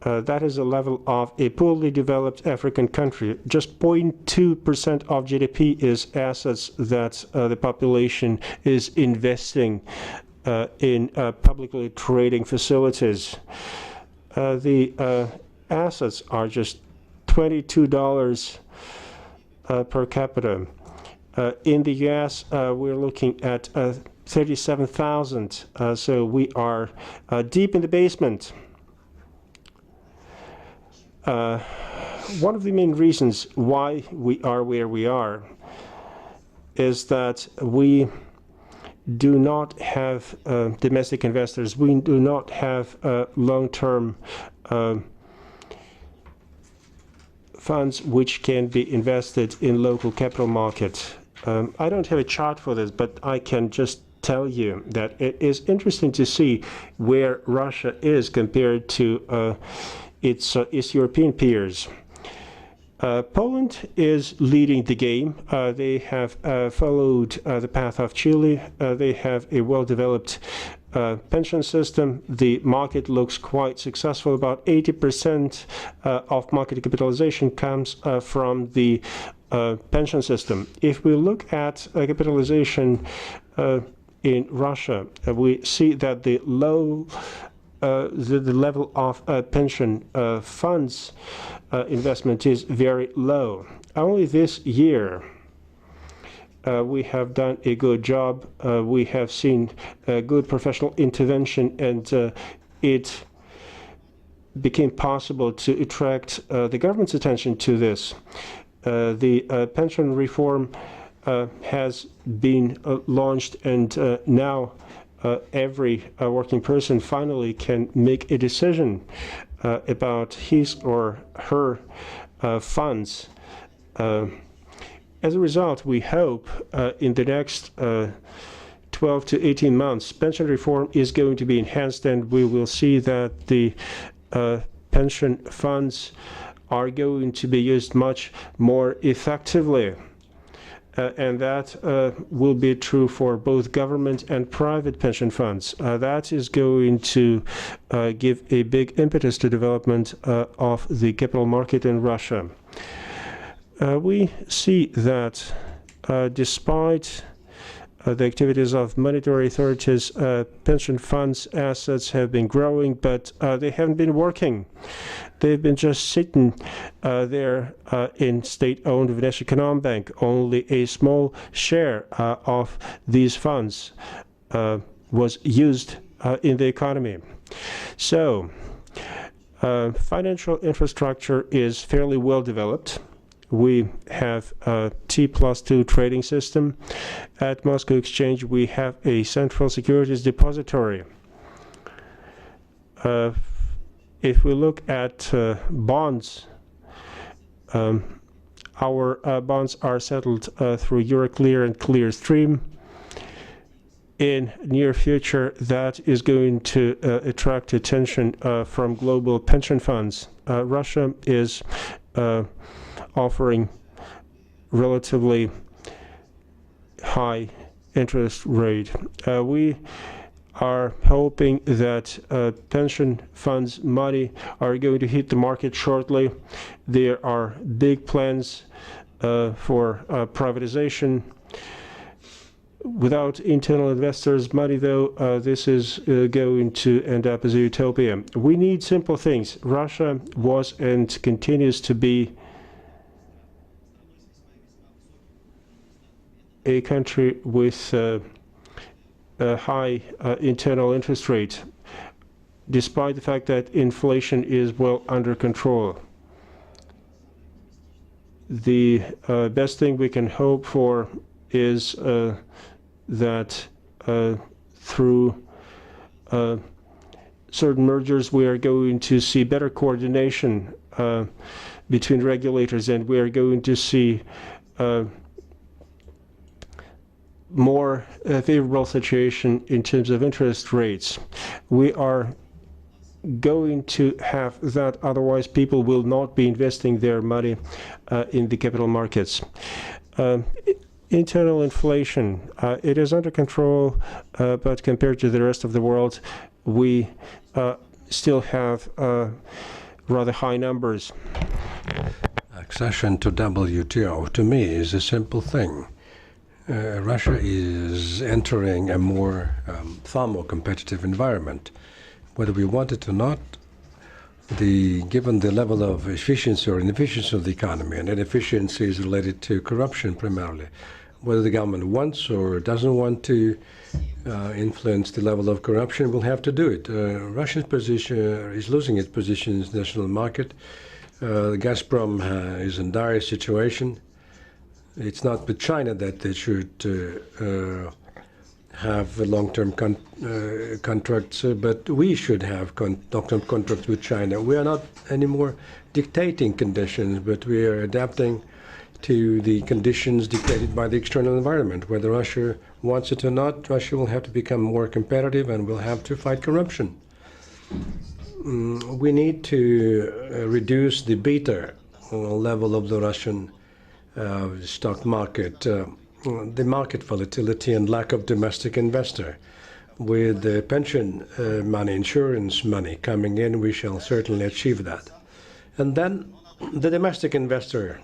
That is a level of a poorly developed African country. Just 0.2% of GDP is assets that the population is investing in publicly trading facilities. The assets are just $22 per capita. In the US, we're looking at 37,000, so we are deep in the basement. One of the main reasons why we are where we are is that we do not have domestic investors. We do not have long-term funds which can be invested in local capital market. I don't have a chart for this, but I can just tell you that it is interesting to see where Russia is compared to its European peers. Poland is leading the game. They have followed the path of Chile. They have a well-developed pension system. The market looks quite successful. About 80% of market capitalization comes from the pension system. If we look at capitalization in Russia, we see that the level of pension funds investment is very low. Only this year we have done a good job. We have seen good professional intervention, and it became possible to attract the government's attention to this. The pension reform has been launched, and now every working person finally can make a decision about his or her funds. As a result, we hope in the next 12 to 18 months, pension reform is going to be enhanced, and we will see that the pension funds are going to be used much more effectively. And that will be true for both government and private pension funds. That is going to give a big impetus to development of the capital market in Russia. We see that despite the activities of monetary authorities, pension funds assets have been growing, but they haven't been working. They've been just sitting there in state-owned Novosti. Only a small share of these funds was used in the economy. So, financial infrastructure is fairly well developed. We have a T+2 trading system. At Moscow Exchange, we have a central securities depository. If we look at bonds, our bonds are settled through Euroclear and Clearstream. In near future, that is going to attract attention from global pension funds. Russia is offering relatively high interest rate. We are hoping that pension funds money are going to hit the market shortly. There are big plans for privatization. Without internal investors' money, though, this is going to end up as a utopia. We need simple things. Russia was and continues to be a country with a high internal interest rate, despite the fact that inflation is well under control. The best thing we can hope for is that through certain mergers, we are going to see better coordination between regulators, and we are going to see more favorable situation in terms of interest rates. We are going to have that, otherwise people will not be investing their money in the capital markets. Internal inflation, it is under control, but compared to the rest of the world, we still have rather high numbers. Accession to WTO, to me, is a simple thing. Russia is entering a far more competitive environment. Whether we want it or not, given the level of efficiency or inefficiency of the economy, and inefficiency is related to corruption primarily, whether the government wants or doesn't want to influence the level of corruption, will have to do it. Russia's position is losing its position in the international market. Gazprom is in dire situation. It's not with China that they should have long-term contracts, but we should have long-term contracts with China. We are not anymore dictating conditions, but we are adapting to the conditions dictated by the external environment. Whether Russia wants it or not, Russia will have to become more competitive and will have to fight corruption. We need to reduce the beta level of the Russian stock market, the market volatility and lack of domestic investor. With the pension money, insurance money coming in, we shall certainly achieve that. And then the domestic investor,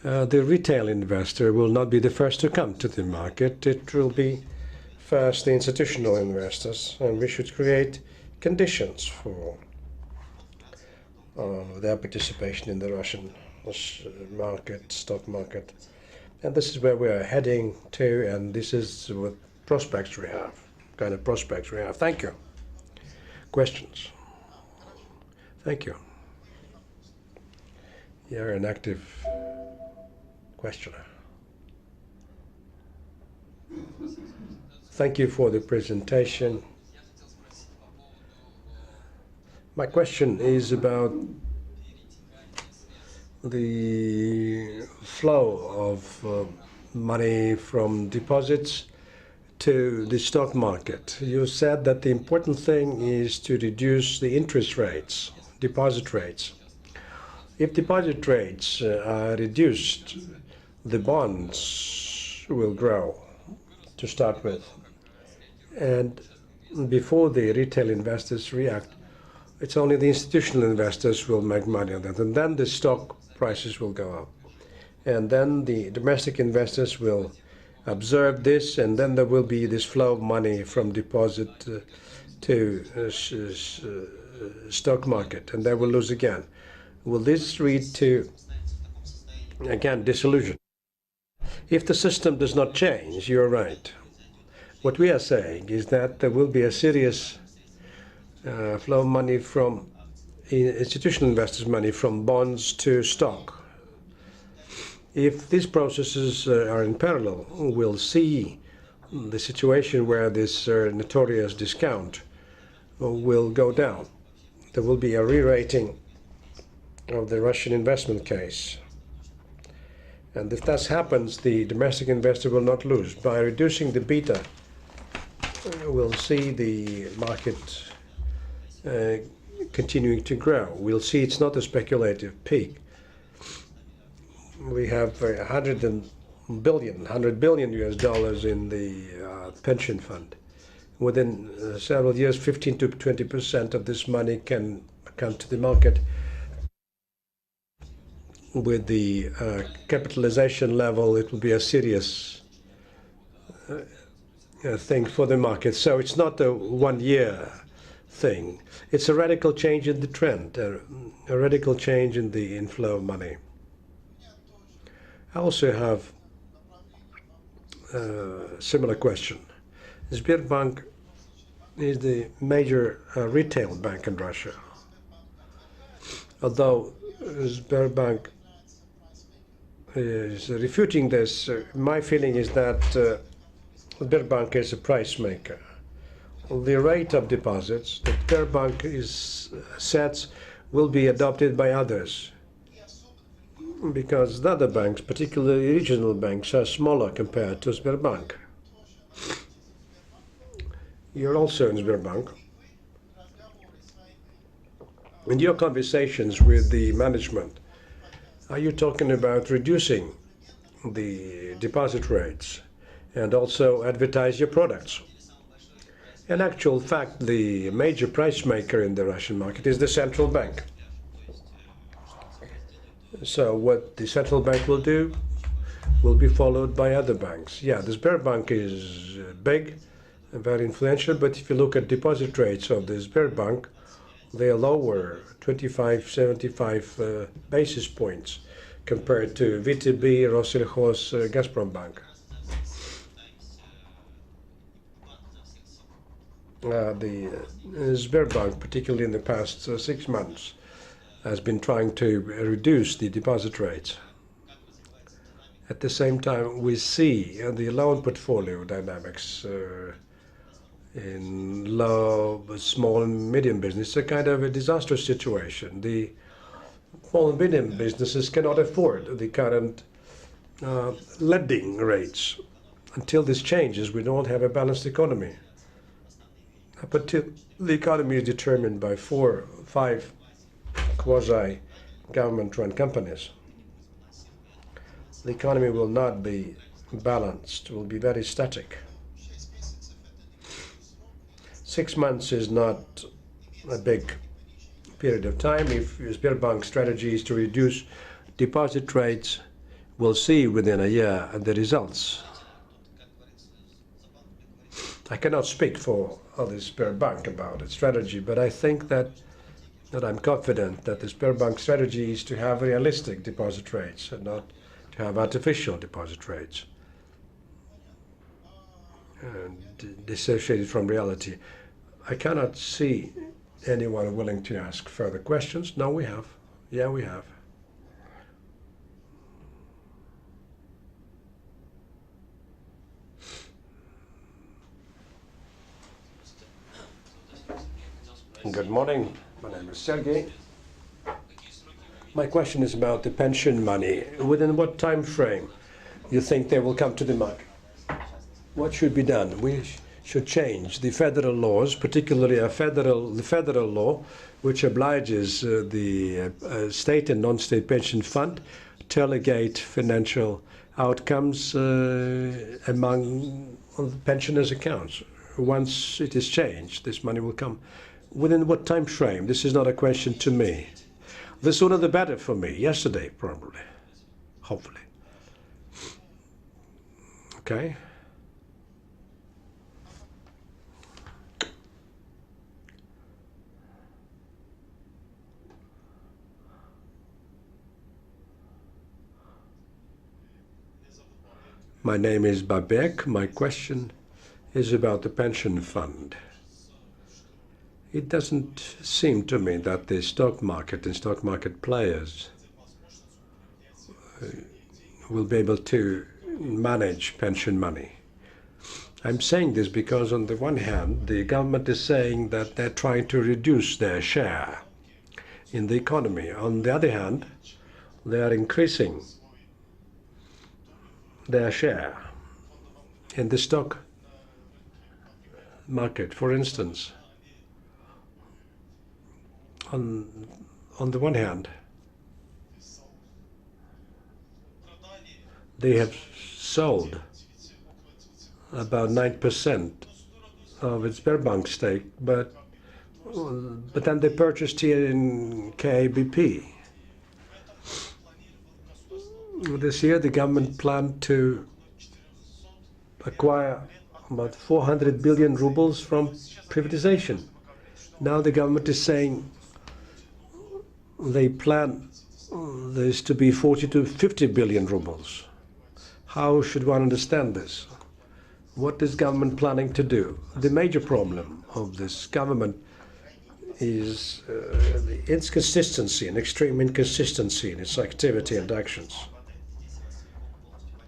the retail investor will not be the first to come to the market. It will be first the institutional investors, and we should create conditions for their participation in the Russian market, stock market. And this is where we are heading to, and this is what prospects we have, kind of prospects we have. Thank you. Questions? Thank you. You're an active questioner. Thank you for the presentation. My question is about the flow of money from deposits to the stock market. You said that the important thing is to reduce the interest rates, deposit rates. If deposit rates are reduced, the bonds will grow to start with. And before the retail investors react, it's only the institutional investors who will make money on that. And then the stock prices will go up. And then the domestic investors will observe this, and then there will be this flow of money from deposit to stock market, and they will lose again. Will this lead to, again, disillusion? If the system does not change, you're right. What we are saying is that there will be a serious flow of money from institutional investors' money from bonds to stock. If these processes are in parallel, we'll see the situation where this notorious discount will go down. There will be a re-rating of the Russian investment case. And if that happens, the domestic investor will not lose. By reducing the beta, we'll see the market continuing to grow. We'll see it's not a speculative peak. We have $100 billion US dollars in the pension fund. Within several years, 15 to 20% of this money can come to the market. With the capitalization level, it will be a serious thing for the market. So it's not a one-year thing. It's a radical change in the trend, a radical change in the inflow of money. I also have a similar question. Sberbank is the major retail bank in Russia. Although Sberbank is refuting this, my feeling is that Sberbank is a price maker. the rate of deposits that Sberbank sets will be adopted by others, because the other banks, particularly regional banks, are smaller compared to Sberbank. You're also in Sberbank. In your conversations with the management, are you talking about reducing the deposit rates and also advertise your products? In actual fact, the major price maker in the Russian market is the central bank. So what the central bank will do will be followed by other banks. Yeah, the Sberbank is big and very influential, but if you look at deposit rates of the Sberbank, they are lower, 25, 75 basis points compared to VTB, Rossельхоз, Gazprombank. The Sberbank, particularly in the past 6 months, has been trying to reduce the deposit rates. At the same time, we see the loan portfolio dynamics in low, small and medium business, a kind of a disastrous situation. The small and medium businesses cannot afford the current lending rates. Until this changes, we don't have a balanced economy. Up until the economy is determined by 4 or 5 quasi-government-run companies, the economy will not be balanced, will be very static. 6 months is not a big period of time. If Sberbank's strategy is to reduce deposit rates, we'll see within a year the results. I cannot speak for the Sberbank about its strategy, but I think that I'm confident that the Sberbank strategy is to have realistic deposit rates and not to have artificial deposit rates and dissociated from reality. I cannot see anyone willing to ask further questions. No, we have. Yeah, we have. Good morning. My name is Sergey. My question is about the pension money. Within what time frame you think they will come to the market? What should be done? We should change the federal laws, particularly the federal law, which obliges the state and non-state pension fund to delegate financial outcomes among pensioners' accounts. Once it is changed, this money will come. Within what time frame? This is not a question to me. The sooner the better for me. Yesterday, probably. Hopefully. Okay. My name is Babek. My question is about the pension fund. It doesn't seem to me that the stock market and stock market players will be able to manage pension money. I'm saying this because on the one hand, the government is saying that they're trying to reduce their share in the economy. On the other hand, they are increasing their share in the stock market. For instance, on the one hand, they have sold about 9% of its Sberbank stake, but then they purchased here in KABP. This year, the government planned to acquire about 400 billion rubles from privatization. Now the government is saying they plan this to be 40 to 50 billion rubles. How should one understand this? What is government planning to do? The major problem of this government is the inconsistency, an extreme inconsistency in its activity and actions.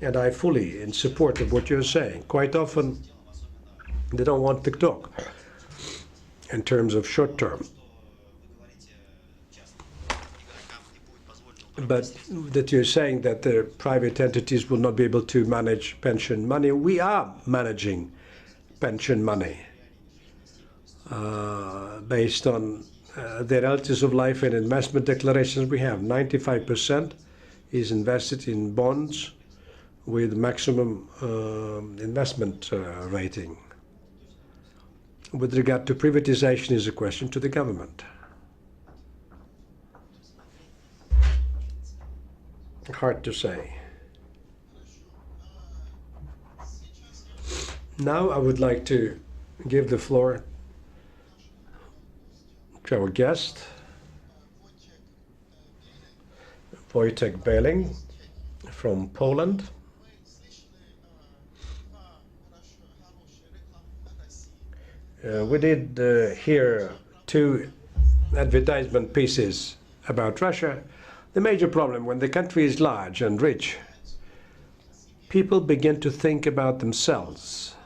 And I fully in support of what you're saying. Quite often, they don't want to talk. in terms of short term. But that you're saying that the private entities will not be able to manage pension money. We are managing pension money based on the realities of life and investment declarations we have. 95% is invested in bonds with maximum investment rating. With regard to privatization is a question to the government. Hard to say. Now I would like to give the floor to our guest, Wojtek Beling from Poland. We did hear two advertisement pieces about Russia. The major problem, when the country is large and rich, people begin to think about themselves,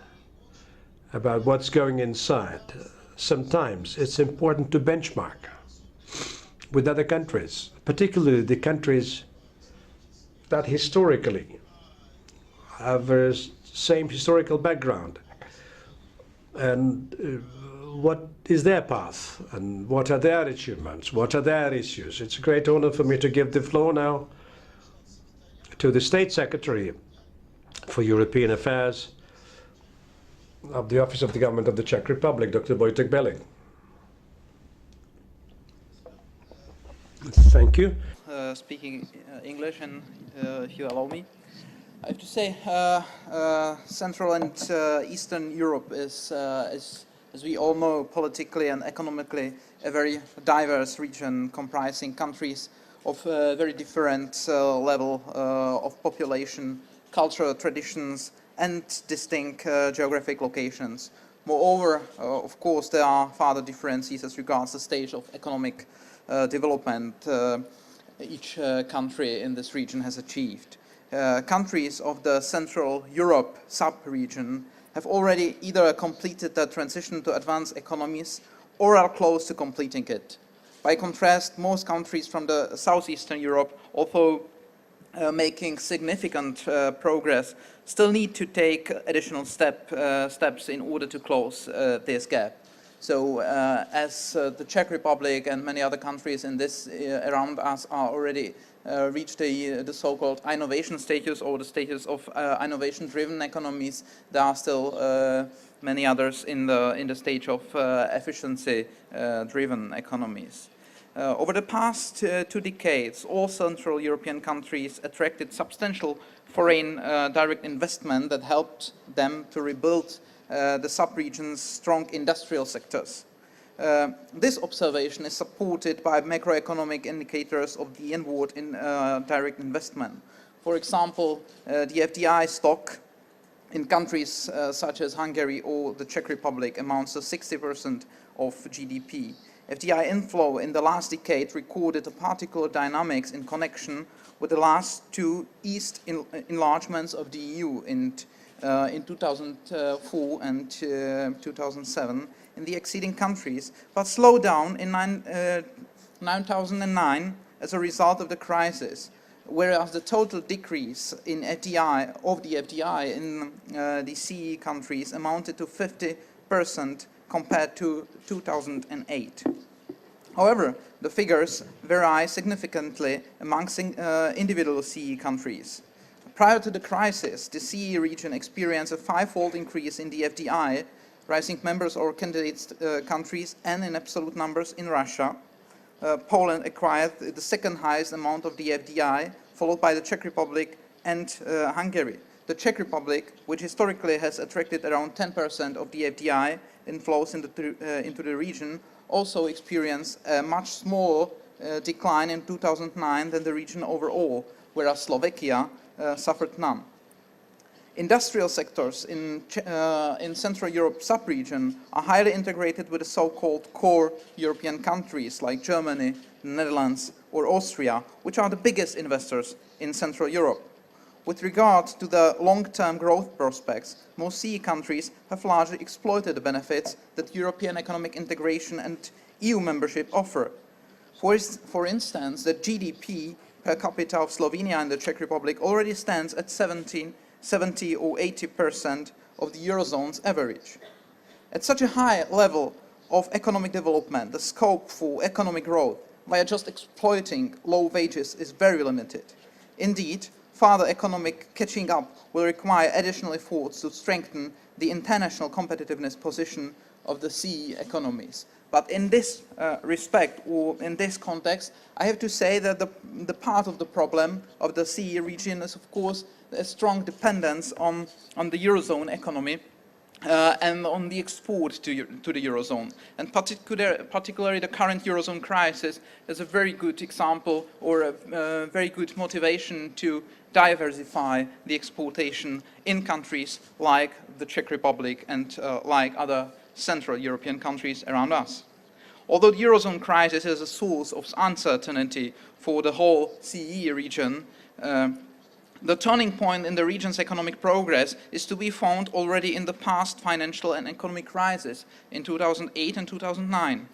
about what's going inside. Sometimes it's important to benchmark with other countries, particularly the countries that historically have the same historical background. And what is their path and what are their achievements, what are their issues. It's a great honor for me to give the floor now to the State Secretary for European Affairs of the Office of the Government of the Czech Republic, Dr. Wojtek Beling. Thank you. Speaking English, and if you allow me. I have to say, Central and Eastern Europe is, as we all know, politically and economically, a very diverse region comprising countries of very different level of population, cultural traditions, and distinct geographic locations. Moreover, of course, there are further differences as regards the stage of economic development each country in this region has achieved. Countries of the Central Europe sub-region have already either completed the transition to advanced economies or are close to completing it. By contrast, most countries from the Southeastern Europe, although making significant progress, still need to take additional steps in order to close this gap. So as the Czech Republic and many other countries in this around us are already reached the so-called innovation status, or the status of innovation-driven economies, there are still many others in the stage of efficiency-driven economies. Over the past 2 decades, all Central European countries attracted substantial foreign direct investment that helped them to rebuild the sub-region's strong industrial sectors. This observation is supported by macroeconomic indicators of the inward direct investment. For example, the FDI stock in countries such as Hungary or the Czech Republic amounts to 60% of GDP. FDI inflow in the last decade recorded a particular dynamics in connection with the last two east enlargements of the EU in 2004 and 2007 in the exceeding countries, but slowed down in 2009 as a result of the crisis, whereas the total decrease in FDI in the CEE countries amounted to 50% compared to 2008. However, the figures vary significantly amongst individual CEE countries. Prior to the crisis, the CEE region experienced a five-fold increase in the FDI, rising members or candidate countries, and in absolute numbers in Russia. Poland acquired the second highest amount of the FDI, followed by the Czech Republic and Hungary. The Czech Republic, which historically has attracted around 10% of the FDI inflows into the region, also experienced a much smaller decline in 2009 than the region overall, whereas Slovakia suffered none. Industrial sectors in Central Europe sub-region are highly integrated with the so-called core European countries like Germany, the Netherlands or Austria, which are the biggest investors in Central Europe. With regard to the long-term growth prospects, most CEE countries have largely exploited the benefits that European economic integration and EU membership offer. For instance, the GDP per capita of Slovenia and the Czech Republic already stands at 70 or 80% of the Eurozone's average. At such a high level of economic development, the scope for economic growth via just exploiting low wages is very limited. Indeed, further economic catching up will require additional efforts to strengthen the international competitiveness position of the CEE economies. But in this respect, or in this context, I have to say that the part of the problem of the CEE region is, of course, a strong dependence on the Eurozone economy and on the export to the Eurozone. And particularly the current Eurozone crisis is a very good example or a very good motivation to diversify the exportation in countries like the Czech Republic and like other Central European countries around us. Although the Eurozone crisis is a source of uncertainty for the whole CEE region, the turning point in the region's economic progress is to be found already in the past financial and economic crisis in 2008 and 2009.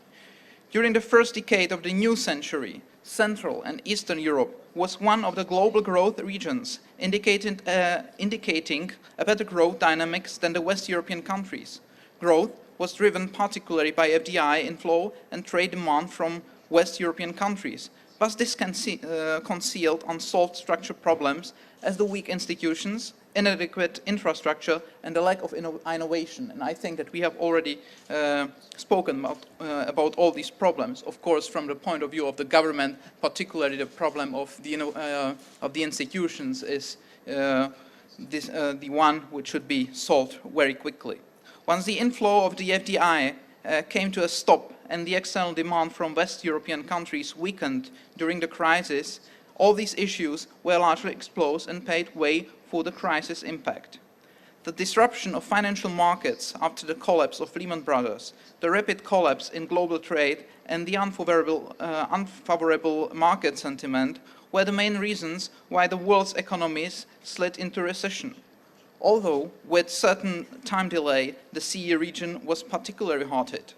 During the first decade of the new century, Central and Eastern Europe was one of the global growth regions, indicating a better growth dynamics than the West European countries. Growth was driven particularly by FDI inflow and trade demand from West European countries, but this concealed unsolved structural problems as the weak institutions, inadequate infrastructure, and the lack of innovation. And I think that we have already spoken about all these problems. Of course, from the point of view of the government, particularly the problem of the institutions is the one which should be solved very quickly. Once the inflow of the FDI came to a stop and the external demand from West European countries weakened during the crisis, all these issues were largely exposed and paved way for the crisis impact. The disruption of financial markets after the collapse of Lehman Brothers, the rapid collapse in global trade, and the unfavorable market sentiment were the main reasons why the world's economies slid into recession. Although, with certain time delay, the CEE region was particularly hard hit.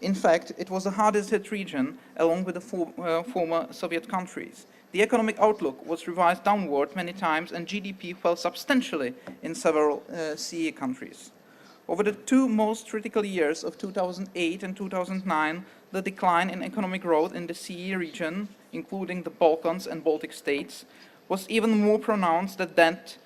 In fact, it was the hardest hit region along with the former Soviet countries. The economic outlook was revised downward many times and GDP fell substantially in several CEE countries. Over the two most critical years of 2008 and 2009, the decline in economic growth in the CEE region, including the Balkans and Baltic states, was even more pronounced than that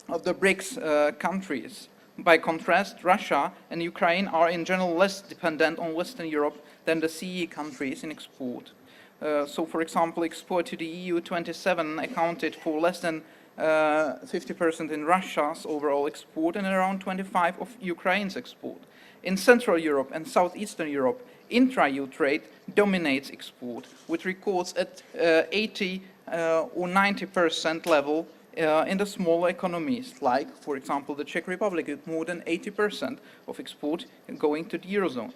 of the BRICS countries. By contrast, Russia and Ukraine are in general less dependent on Western Europe than the CEE countries in export. So, for example, export to the EU 27 accounted for less than 50% in Russia's overall export and around 25% of Ukraine's export. In Central Europe and Southeastern Europe, intra-EU trade dominates export, with records at 80 or 90% level in the smaller economies, like, for example, the Czech Republic, with more than 80% of export going to the Eurozone.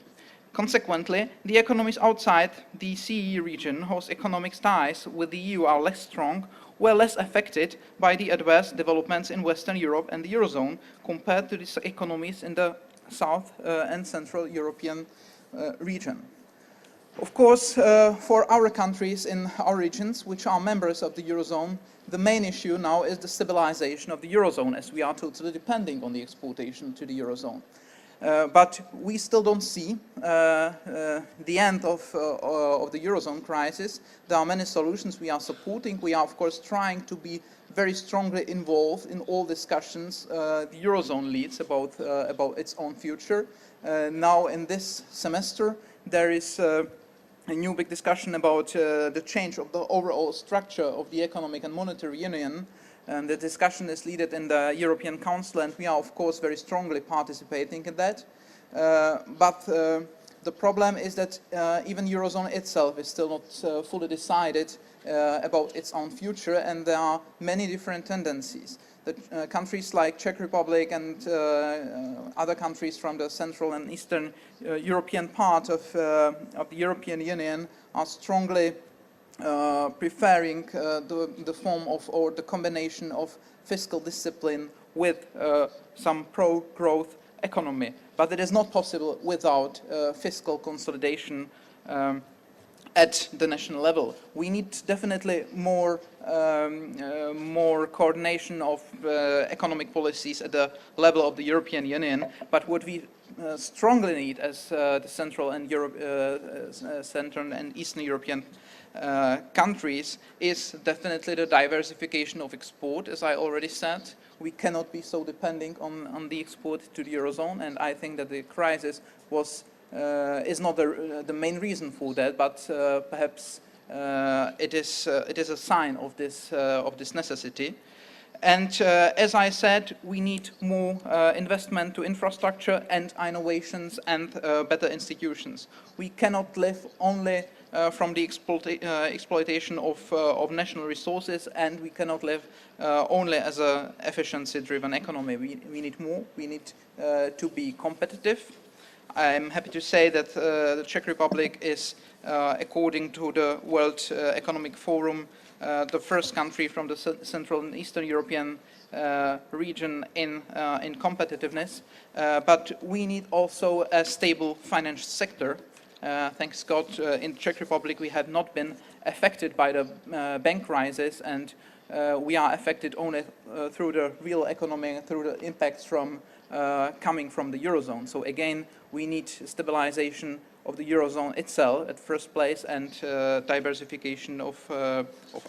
Consequently, the economies outside the CEE region, whose economic ties with the EU are less strong, were less affected by the adverse developments in Western Europe and the Eurozone compared to the economies in the South and Central European region. Of course, for our countries in our regions, which are members of the Eurozone, the main issue now is the stabilization of the Eurozone, as we are totally depending on the exportation to the Eurozone. But we still don't see the end of the Eurozone crisis. There are many solutions we are supporting. We are, of course, trying to be very strongly involved in all discussions the Eurozone leads about its own future. Now, in this semester, there is a new big discussion about the change of the overall structure of the Economic and Monetary Union. And the discussion is led in the European Council, and we are, of course, very strongly participating in that. But the problem is that even Eurozone itself is still not fully decided about its own future, and there are many different tendencies. The countries like Czech Republic and other countries from the Central and Eastern European part of the European Union are strongly preferring the form of, or the combination of fiscal discipline with some pro-growth economy. But it is not possible without fiscal consolidation at the national level. We need definitely more coordination of economic policies at the level of the European Union, but what we strongly need as the Central and Eastern European countries is definitely the diversification of export, as I already said. We cannot be so dependent on the export to the Eurozone, and I think that the crisis is not the main reason for that, but perhaps it is a sign of this necessity. And as I said, we need more investment to infrastructure and innovations and better institutions. We cannot live only from the exploitation of national resources, and we cannot live only as an efficiency-driven economy. We need more. We need to be competitive. I'm happy to say that the Czech Republic is, according to the World Economic Forum, the first country from the Central and Eastern European region in competitiveness. But we need also a stable financial sector. Thanks God, in the Czech Republic we have not been affected by the bank crisis, and we are affected only through the real economy and through the impacts from coming from the Eurozone. So again, we need stabilization of the Eurozone itself at first place, and diversification of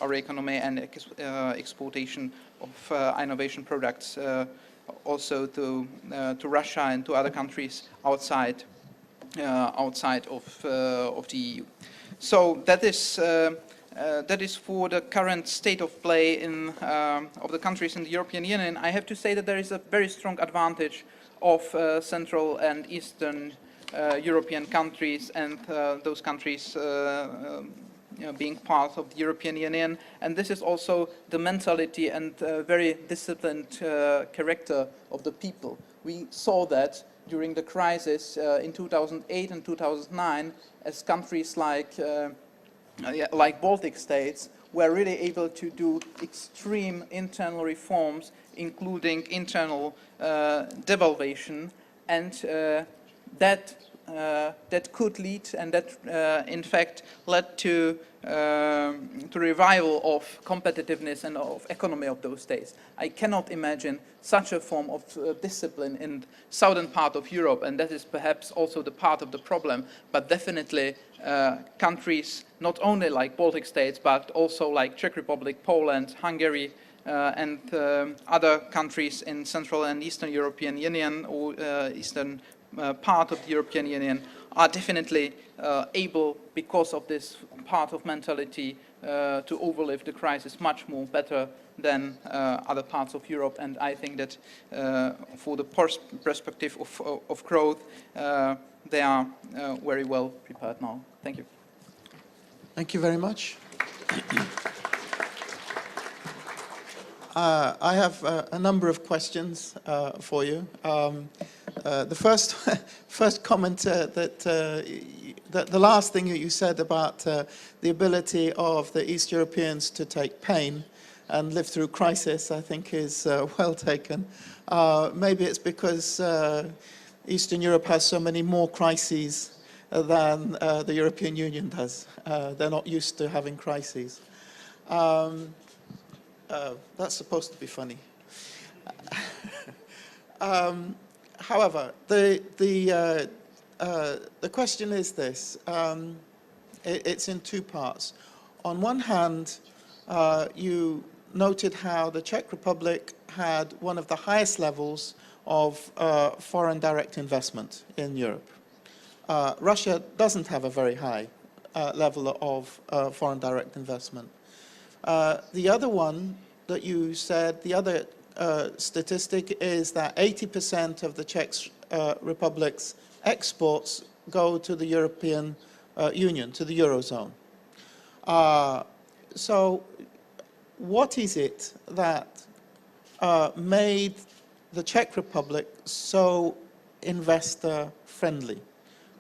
our economy and exportation of innovation products also to Russia and to other countries outside of the EU. So that is for the current state of play of the countries in the European Union. I have to say that there is a very strong advantage of Central and Eastern European countries and those countries being part of the European Union. And this is also the mentality and very disciplined character of the people. We saw that during the crisis in 2008 and 2009, as countries like Baltic states were really able to do extreme internal reforms, including internal devaluation, and that could lead, and that in fact led to revival of competitiveness and of economy of those states. I cannot imagine such a form of discipline in southern part of Europe, and that is perhaps also the part of the problem, but definitely countries not only like Baltic states, but also like Czech Republic, Poland, Hungary, and other countries in Central and Eastern European Union, or Eastern part of the European Union, are definitely able, because of this part of mentality, to overlive the crisis much more better than other parts of Europe. And I think that for the perspective of growth, they are very well prepared now. Thank you. Thank you very much. I have a number of questions for you. The first comment that the last thing that you said about the ability of the East Europeans to take pain and live through crisis, I think is well taken. Maybe it's because Eastern Europe has so many more crises than the European Union does. They're not used to having crises. That's supposed to be funny. However, the question is this. It's in two parts. On one hand, you noted how the Czech Republic had one of the highest levels of foreign direct investment in Europe. Russia doesn't have a very high level of foreign direct investment. The other one that you said, the other statistic is that 80% of the Czech Republic's exports go to the European Union, to the Eurozone. So what is it that made the Czech Republic so investor-friendly?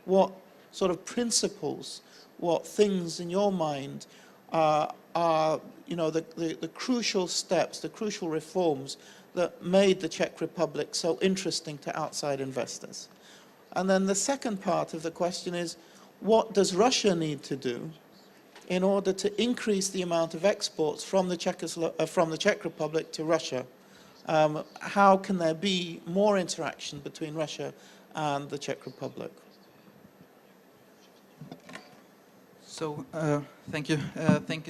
What sort of principles, what things in your mind are, you know, the crucial steps, the crucial reforms that made the Czech Republic so interesting to outside investors. And then the second part of the question is, what does Russia need to do in order to increase the amount of exports from the Czech Republic to Russia? How can there be more interaction between Russia and the Czech Republic? So, thank you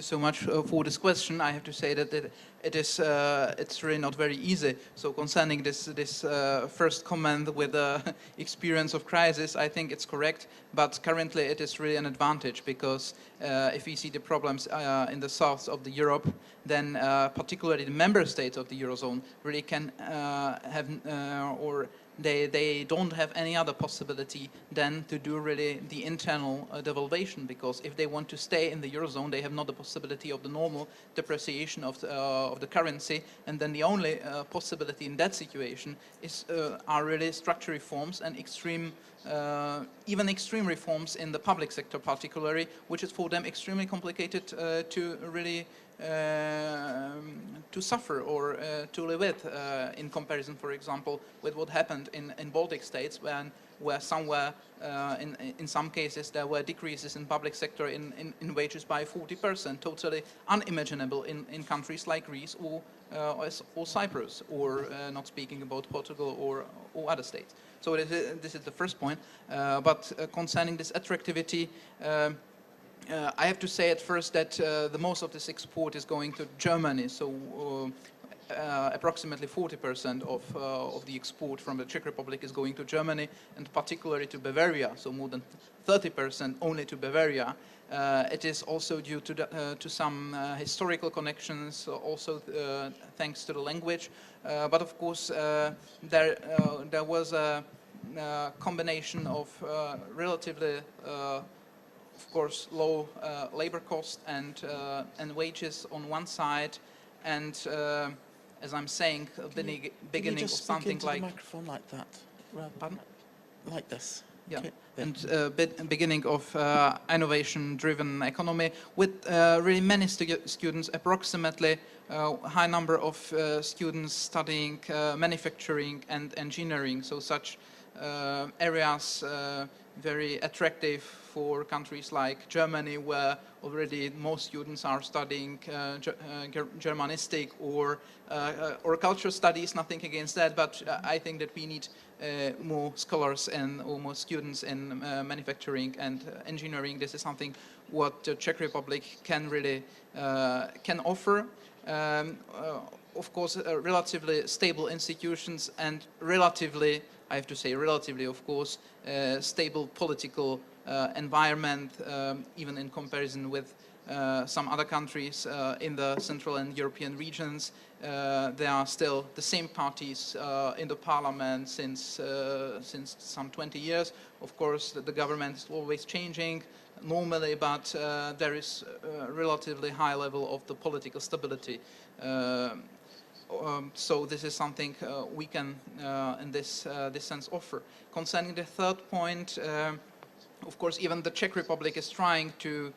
so much for this question. I have to say that it's really not very easy. So, concerning this first comment with the experience of crisis, I think it's correct. But currently, it is really an advantage because if we see the problems in the south of the Europe, then particularly the member states of the eurozone really can have or they don't have any other possibility than to do really the internal devaluation, because if they want to stay in the eurozone, they have not the possibility of the normal depreciation of the currency, and then the only possibility in that situation is are really structural reforms and even extreme reforms in the public sector particularly, which is for them extremely complicated to really to suffer or to live with in comparison, for example, with what happened in Baltic states where somewhere in some cases there were decreases in public sector in wages by 40%, totally unimaginable in countries like Greece or Cyprus, or not speaking about Portugal or other states. So this is the first point. But concerning this attractivity, I have to say at first that the most of this export is going to Germany, so approximately 40% of the export from the Czech Republic is going to Germany, and particularly to Bavaria, so more than 30% only to Bavaria. It is also due to some historical connections, also thanks to the language, but of course there was a combination of relatively of course, low labor cost and wages on one side, and as I'm saying, beginning of something like. The microphone like that. Pardon? Like this. Yeah, Okay. and beginning of innovation-driven economy with really many students, approximately high number of students studying manufacturing and engineering. So such areas very attractive for countries like Germany, where already most students are studying Germanistic or cultural studies. Nothing against that, but I think that we need more scholars and more students in manufacturing and engineering. This is something what the Czech Republic can really can offer. Of course, relatively stable institutions and relatively, I have to say relatively, of course, stable political environment, even in comparison with some other countries in the Central and European regions. There are still the same parties in the parliament since some 20 years. Of course, the government is always changing normally, but there is a relatively high level of the political stability. So this is something we can, in this sense, offer. Concerning the third point, of course, even the Czech Republic is trying to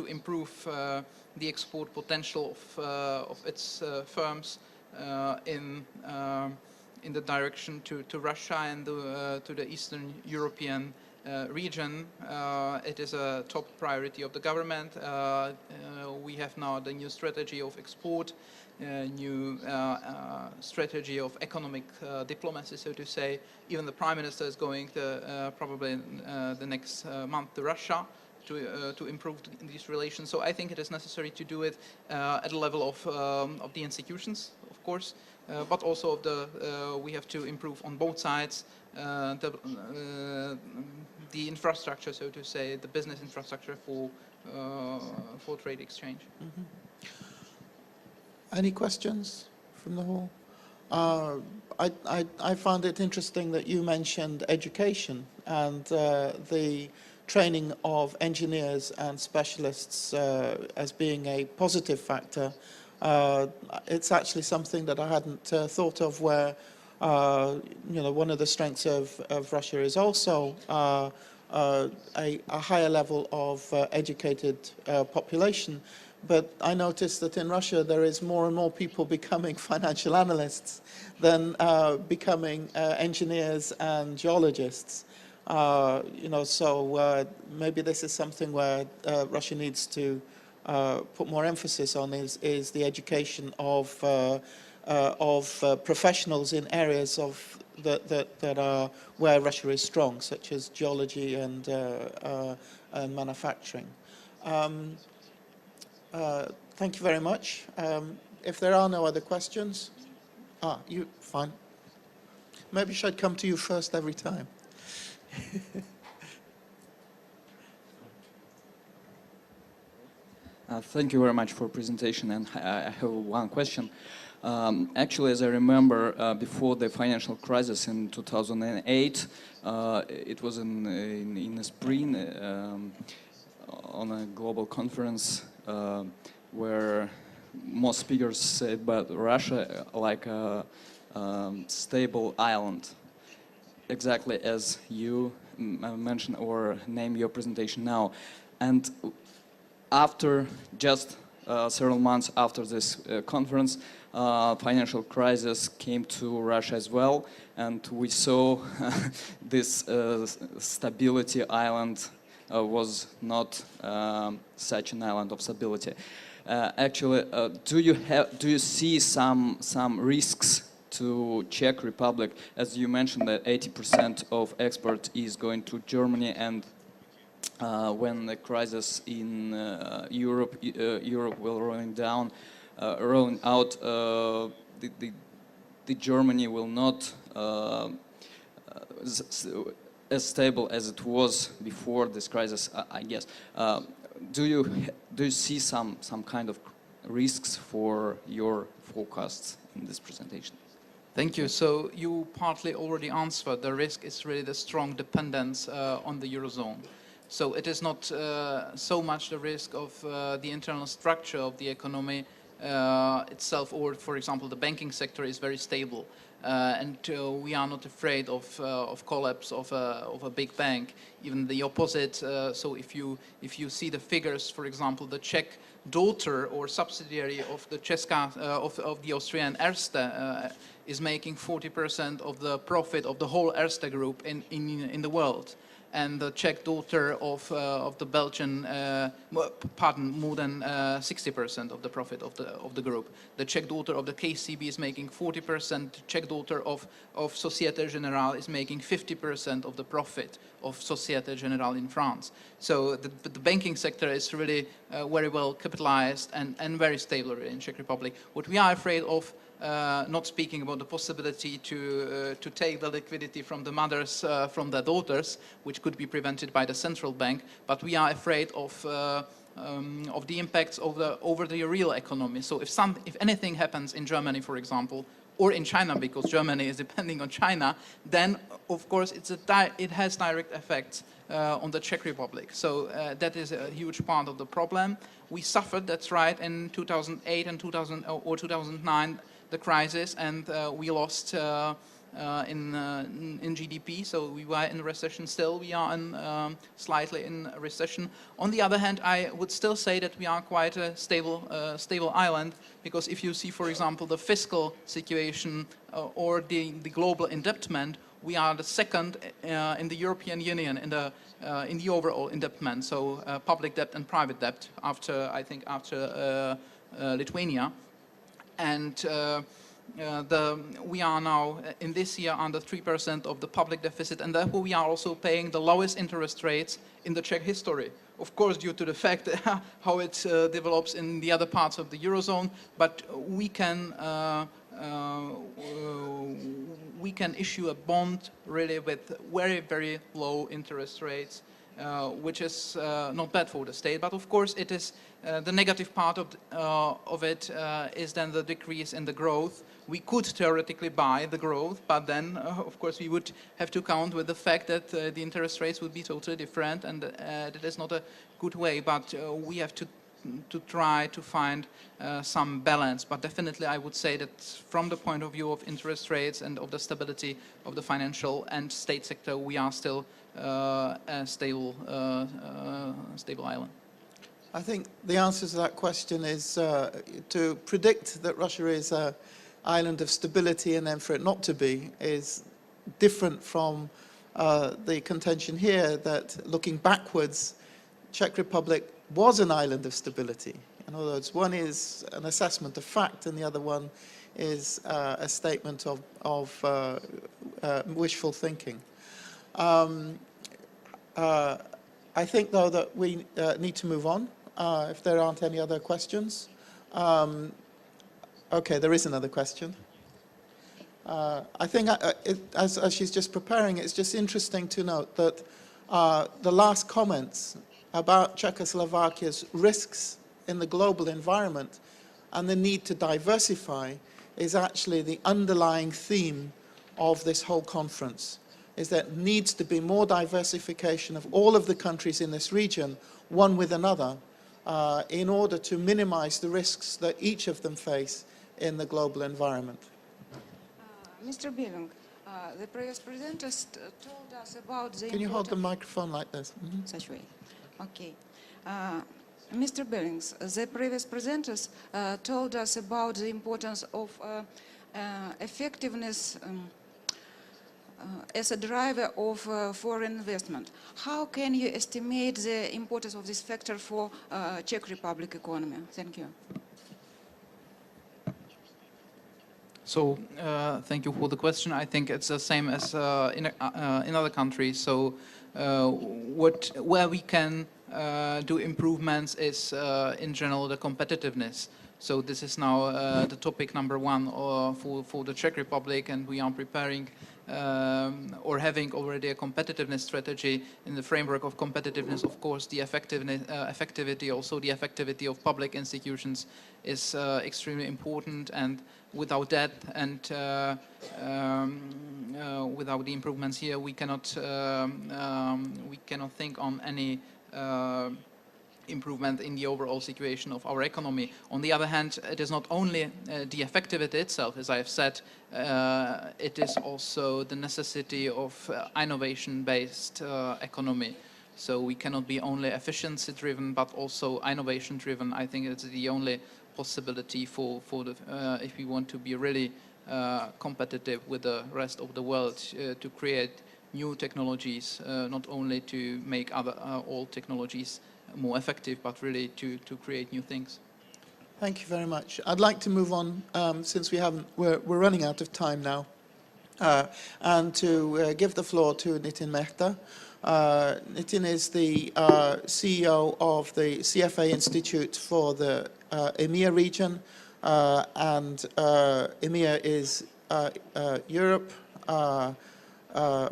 improve the export potential of its firms in the direction to Russia and to the Eastern European region. It is a top priority of the government. We have now the new strategy of export, new strategy of economic diplomacy, so to say. Even the Prime Minister is going to, probably the next month to Russia to improve these relations. So I think it is necessary to do it at the level of the institutions, of course, but also we have to improve on both sides the infrastructure, so to say, the business infrastructure for trade exchange. Mm-hmm. Any questions from the hall? I found it interesting that you mentioned education and the training of engineers and specialists as being a positive factor. It's actually something that I hadn't thought of, where you know, one of the strengths of Russia is also a higher level of educated population. But I noticed that in Russia there is more and more people becoming financial analysts than becoming engineers and geologists. You know, so maybe this is something where Russia needs to put more emphasis on is the education of professionals in areas of that are where Russia is strong, such as geology and manufacturing. Thank you very much. If there are no other questions, you fine. Maybe I should come to you first every time. Thank you very much for presentation, and I have one question. Actually, as I remember, before the financial crisis in 2008, it was in the spring on a global conference where most speakers said about Russia like a stable island, exactly as you mentioned or name your presentation now. And after just several months after this conference, financial crisis came to Russia as well, and we saw this stability island was not such an island of stability. Actually, do you see some risks to Czech Republic, as you mentioned that 80% of export is going to Germany, and when the crisis in Europe will rolling out, the Germany will not as stable as it was before this crisis, I guess. Do you see some kind of risks for your forecasts in this presentation? Thank you. So you partly already answered. The risk is really the strong dependence on the Eurozone. So it is not so much the risk of the internal structure of the economy itself, or for example the banking sector is very stable, and we are not afraid of collapse of a big bank. Even the opposite. So if you see the figures, for example, the Czech daughter or subsidiary of the of the Austrian Erste is making 40% of the profit of the whole Erste group in the world. And the Czech daughter of the Belgian, more than 60% of the profit of the group. The Czech daughter of the KCB is making 40%. The Czech daughter of Société Générale is making 50% of the profit of Société Générale in France. So the banking sector is really very well capitalized and very stable in Czech Republic. What we are afraid of, not speaking about the possibility to take the liquidity from the mothers from their daughters, which could be prevented by the central bank, but we are afraid of the impacts over the real economy. So if anything happens in Germany, for example, or in China, because Germany is depending on China, then of course it has direct effects on the Czech Republic. So that is a huge part of the problem. We suffered, that's right, in 2008 and 2009. The crisis, and we lost in GDP, so we were in recession. Still we are slightly in recession. On the other hand, I would still say that we are quite a stable island, because if you see, for example, the fiscal situation or the global indebtedness, we are the second in the European Union in the overall indebtedness, so public debt and private debt, after Lithuania. And we are now in this year under 3% of the public deficit, and therefore we are also paying the lowest interest rates in the Czech history. Of course, due to the fact how it develops in the other parts of the Eurozone, but we can issue a bond really with very, very low interest rates, which is not bad for the state. But of course, it is the negative part of it is then the decrease in the growth. We could theoretically buy the growth, but then, of course, we would have to count with the fact that the interest rates would be totally different, and that is not a good way. But we have to to try to find some balance. But definitely I would say that from the point of view of interest rates and of the stability of the financial and state sector, we are still a stable island. I think the answer to that question is to predict that Russia is an island of stability and then for it not to be is different from the contention here that looking backwards, Czech Republic was an island of stability. In other words, one is an assessment of fact and the other one is a statement of wishful thinking. I think, though, that we need to move on. If there aren't any other questions. Okay, there is another question. I think as she's just preparing, it's just interesting to note that the last comments about Czechoslovakia's risks in the global environment and the need to diversify is actually the underlying theme of this whole conference, is that needs to be more diversification of all of the countries in this region, one with another, in order to minimize the risks that each of them face in the global environment. Mr. Billing, the previous presenters told us about the Can you hold the microphone like this? Mm-hmm. Such way. Okay. Mr. Billings, the previous presenters told us about the importance of effectiveness as a driver of foreign investment. How can you estimate the importance of this factor for Czech Republic economy? Thank you. So thank you for the question. I think it's the same as in other countries. So where we can do improvements is in general the competitiveness. So this is now the topic number one for the Czech Republic, and we are preparing or having already a competitiveness strategy. In the framework of competitiveness, of course, the effectivity, also the effectivity of public institutions is extremely important, and without that and without the improvements here, we cannot think on any improvement in the overall situation of our economy. On the other hand, it is not only the effectivity itself, as I have said, it is also the necessity of innovation-based economy. So we cannot be only efficiency-driven, but also innovation-driven. I think it's the only possibility for the if we want to be really competitive with the rest of the world, to create new technologies, not only to make old technologies more effective, but really to create new things. Thank you very much. I'd like to move on, since we're running out of time now, and to give the floor to Nitin Mehta. Nitin is the CEO of the CFA Institute for the EMEA region, and EMEA is Europe,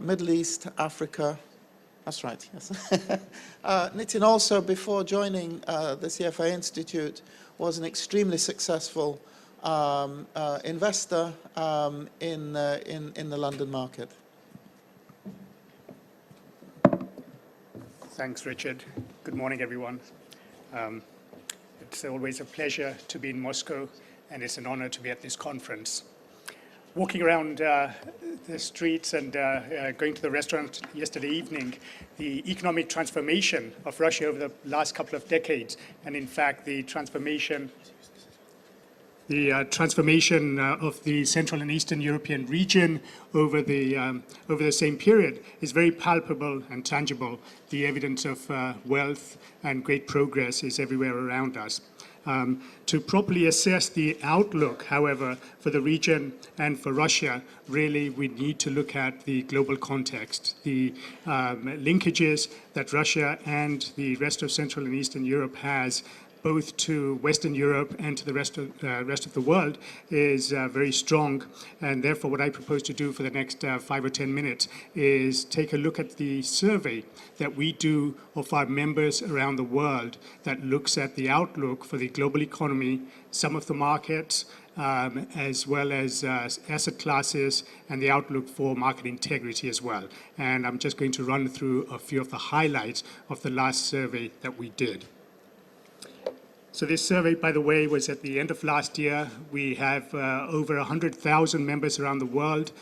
Middle East, Africa. That's right, yes. Nitin also, before joining the CFA Institute, was an extremely successful investor in the London market. Thanks, Richard. Good morning, everyone. It's always a pleasure to be in Moscow, and it's an honor to be at this conference. Walking around the streets and going to the restaurant yesterday evening, the economic transformation of Russia over the last couple of decades, and in fact the transformation of the Central and Eastern European region over the same period is very palpable and tangible. The evidence of wealth and great progress is everywhere around us. To properly assess the outlook, however, for the region and for Russia, really we need to look at the global context, the linkages that Russia and the rest of Central and Eastern Europe has, both to Western Europe and to the rest of the world, is very strong. And therefore, what I propose to do for the next 5 or 10 minutes is take a look at the survey that we do of our members around the world that looks at the outlook for the global economy, some of the markets, as well as asset classes, and the outlook for market integrity as well. And I'm just going to run through a few of the highlights of the last survey that we did. So this survey, by the way, was at the end of last year. We have over 100,000 members around the world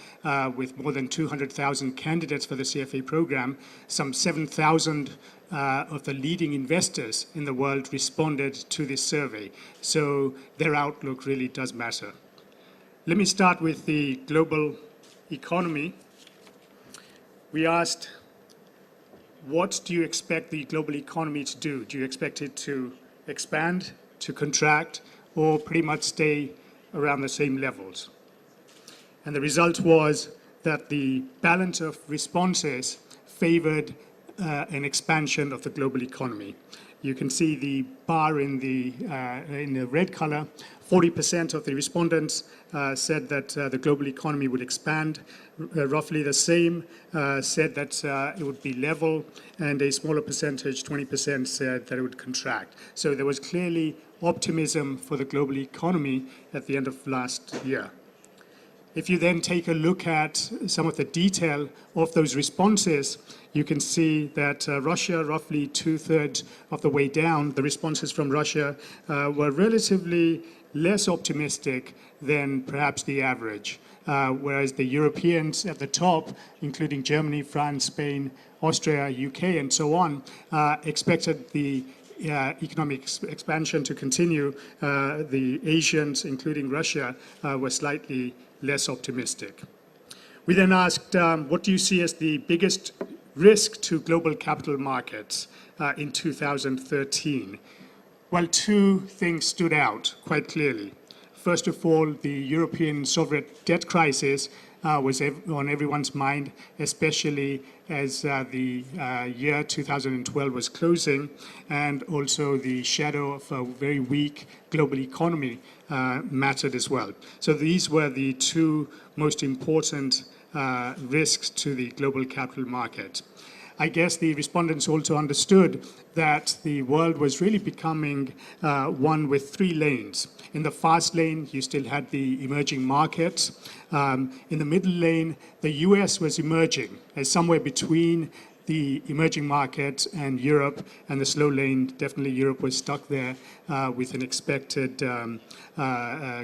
with more than 200,000 candidates for the CFA program. Some 7,000 of the leading investors in the world responded to this survey. So their outlook really does matter. Let me start with the global economy. We asked, what do you expect the global economy to do? Do you expect it to expand, to contract, or pretty much stay around the same levels? And the result was that the balance of responses favored an expansion of the global economy. You can see the bar in the red color. 40% of the respondents said that the global economy would expand. Roughly the same said that it would be level, and a smaller percentage, 20%, said that it would contract. So there was clearly optimism for the global economy at the end of last year. If you then take a look at some of the detail of those responses, you can see that Russia, roughly 2/3 of the way down, the responses from Russia were relatively less optimistic than perhaps the average, whereas the Europeans at the top, including Germany, France, Spain, Austria, UK, and so on, expected the economic expansion to continue. The Asians, including Russia, were slightly less optimistic. We then asked, what do you see as the biggest risk to global capital markets in 2013? Well, two things stood out quite clearly. First of all, the European sovereign debt crisis was on everyone's mind, especially as the year 2012 was closing, and also the shadow of a very weak global economy mattered as well. So these were the two most important risks to the global capital market. I guess the respondents also understood that the world was really becoming one with three lanes. In the fast lane, you still had the emerging markets. In the middle lane, the US was emerging as somewhere between the emerging markets and Europe, and the slow lane, definitely Europe was stuck there with an expected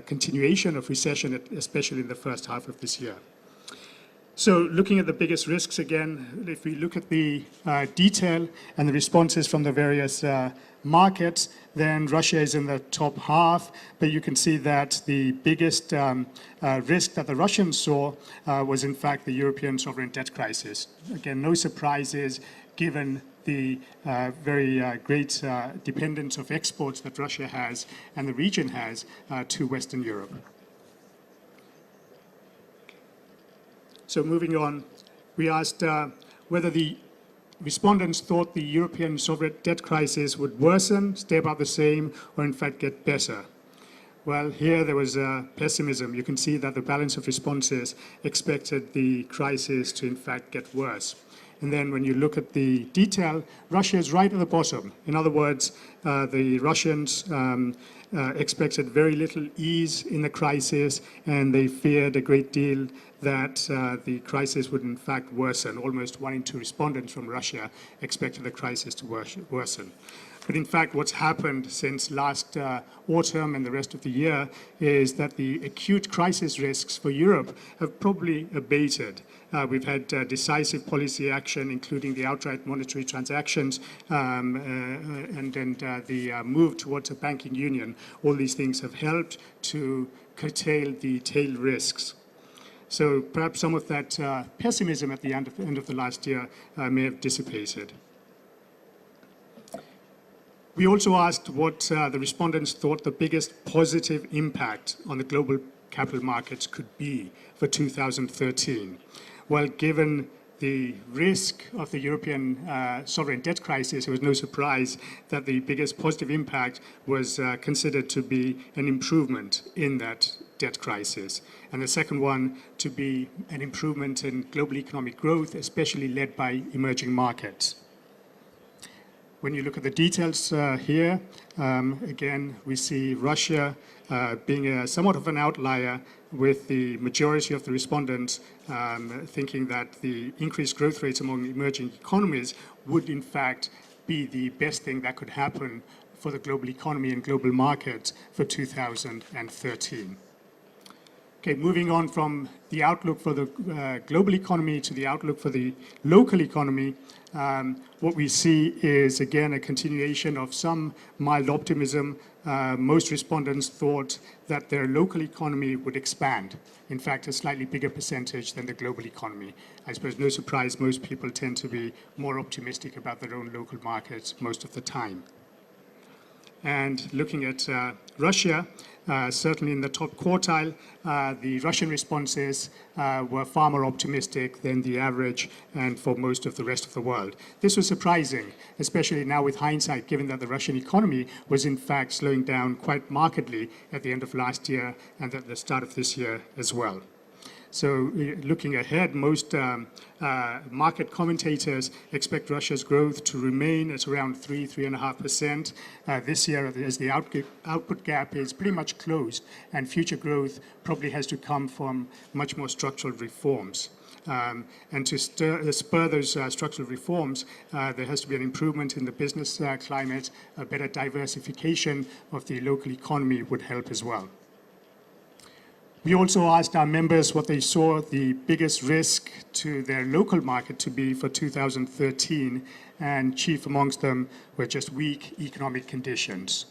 continuation of recession, especially in the first half of this year. So looking at the biggest risks again, if we look at the detail and the responses from the various markets, then Russia is in the top half, but you can see that the biggest risk that the Russians saw was in fact the European sovereign debt crisis. Again, no surprises given the very great dependence of exports that Russia has and the region has to Western Europe. So moving on, we asked whether the respondents thought the European sovereign debt crisis would worsen, stay about the same, or in fact get better. Well, here there was pessimism. You can see that the balance of responses expected the crisis to in fact get worse. And then when you look at the detail, Russia is right at the bottom. In other words, the Russians expected very little ease in the crisis, and they feared a great deal that the crisis would in fact worsen. Almost 1 in 2 respondents from Russia expected the crisis to worsen. But in fact, what's happened since last autumn and the rest of the year is that the acute crisis risks for Europe have probably abated. We've had decisive policy action, including the outright monetary transactions and the move towards a banking union. All these things have helped to curtail the tail risks. So perhaps some of that pessimism at the end of the last year may have dissipated. We also asked what the respondents thought the biggest positive impact on the global capital markets could be for 2013. Well, given the risk of the European sovereign debt crisis, it was no surprise that the biggest positive impact was considered to be an improvement in that debt crisis. And the second one to be an improvement in global economic growth, especially led by emerging markets. When you look at the details here, again, we see Russia being somewhat of an outlier, with the majority of the respondents thinking that the increased growth rates among emerging economies would in fact be the best thing that could happen for the global economy and global markets for 2013. Okay, moving on from the outlook for the global economy to the outlook for the local economy, what we see is, again, a continuation of some mild optimism. Most respondents thought that their local economy would expand. In fact, a slightly bigger percentage than the global economy. I suppose no surprise, most people tend to be more optimistic about their own local markets most of the time. And looking at Russia, certainly in the top quartile, the Russian responses were far more optimistic than the average and for most of the rest of the world. This was surprising, especially now with hindsight, given that the Russian economy was in fact slowing down quite markedly at the end of last year and at the start of this year as well. So looking ahead, most market commentators expect Russia's growth to remain at around 3–3.5% this year, as the output gap is pretty much closed, and future growth probably has to come from much more structural reforms. And to spur those structural reforms, there has to be an improvement in the business climate. A better diversification of the local economy would help as well. We also asked our members what they saw the biggest risk to their local market to be for 2013, and chief amongst them were just weak economic conditions,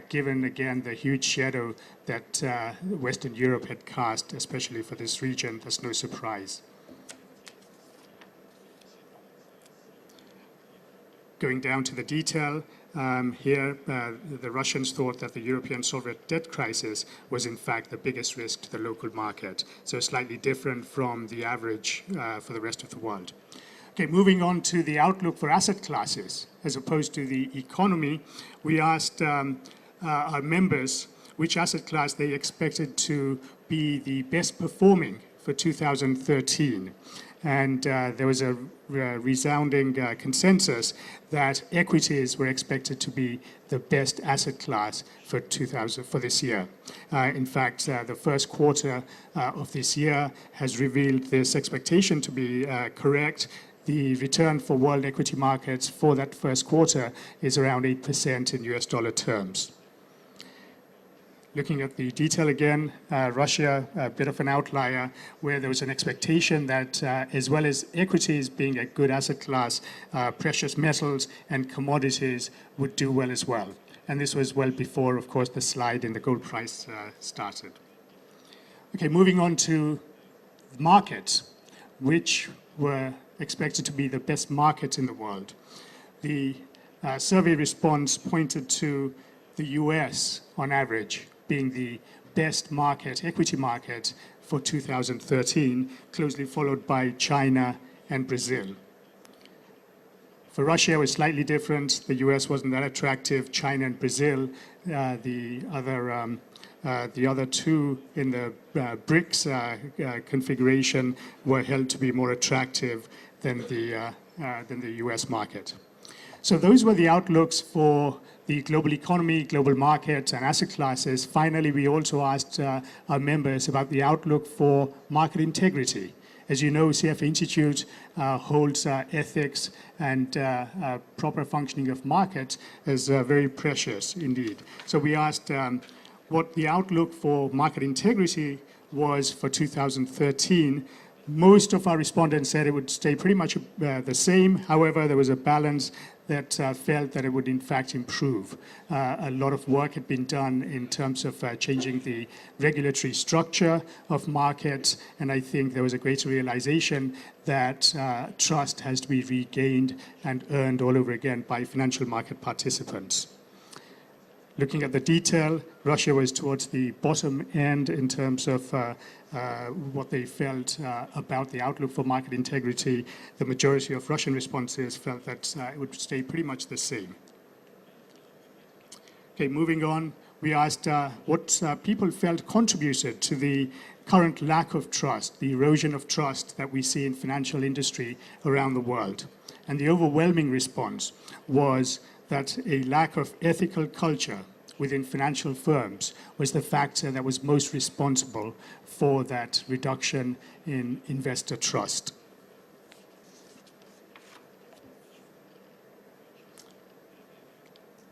given, again, the huge shadow that Western Europe had cast, especially for this region. That's no surprise. Going down to the detail, here the Russians thought that the European sovereign debt crisis was in fact the biggest risk to the local market, so slightly different from the average for the rest of the world. Okay, moving on to the outlook for asset classes as opposed to the economy, we asked our members which asset class they expected to be the best performing for 2013. And there was a resounding consensus that equities were expected to be the best asset class for this year. In fact, the first quarter of this year has revealed this expectation to be correct. The return for world equity markets for that first quarter is around 8% in US dollar terms. Looking at the detail again, Russia, a bit of an outlier, where there was an expectation that as well as equities being a good asset class, precious metals and commodities would do well as well. And this was well before, of course, the slide in the gold price started. Okay, moving on to markets, which were expected to be the best markets in the world. The survey response pointed to the US on average being the best market, equity market for 2013, closely followed by China and Brazil. For Russia, it was slightly different. The US wasn't that attractive. China and Brazil, the other two in the BRICS configuration, were held to be more attractive than the US market. So those were the outlooks for the global economy, global markets, and asset classes. Finally, we also asked our members about the outlook for market integrity. As you know, CFA Institute holds ethics and proper functioning of markets as very precious indeed. So we asked what the outlook for market integrity was for 2013. Most of our respondents said it would stay pretty much the same. However, there was a balance that felt that it would in fact improve. A lot of work had been done in terms of changing the regulatory structure of markets, and I think there was a greater realization that trust has to be regained and earned all over again by financial market participants. Looking at the detail, Russia was towards the bottom end in terms of what they felt about the outlook for market integrity. The majority of Russian responses felt that it would stay pretty much the same. Okay, moving on, we asked what people felt contributed to the current lack of trust, the erosion of trust that we see in financial industry around the world. And the overwhelming response was that a lack of ethical culture within financial firms was the factor that was most responsible for that reduction in investor trust.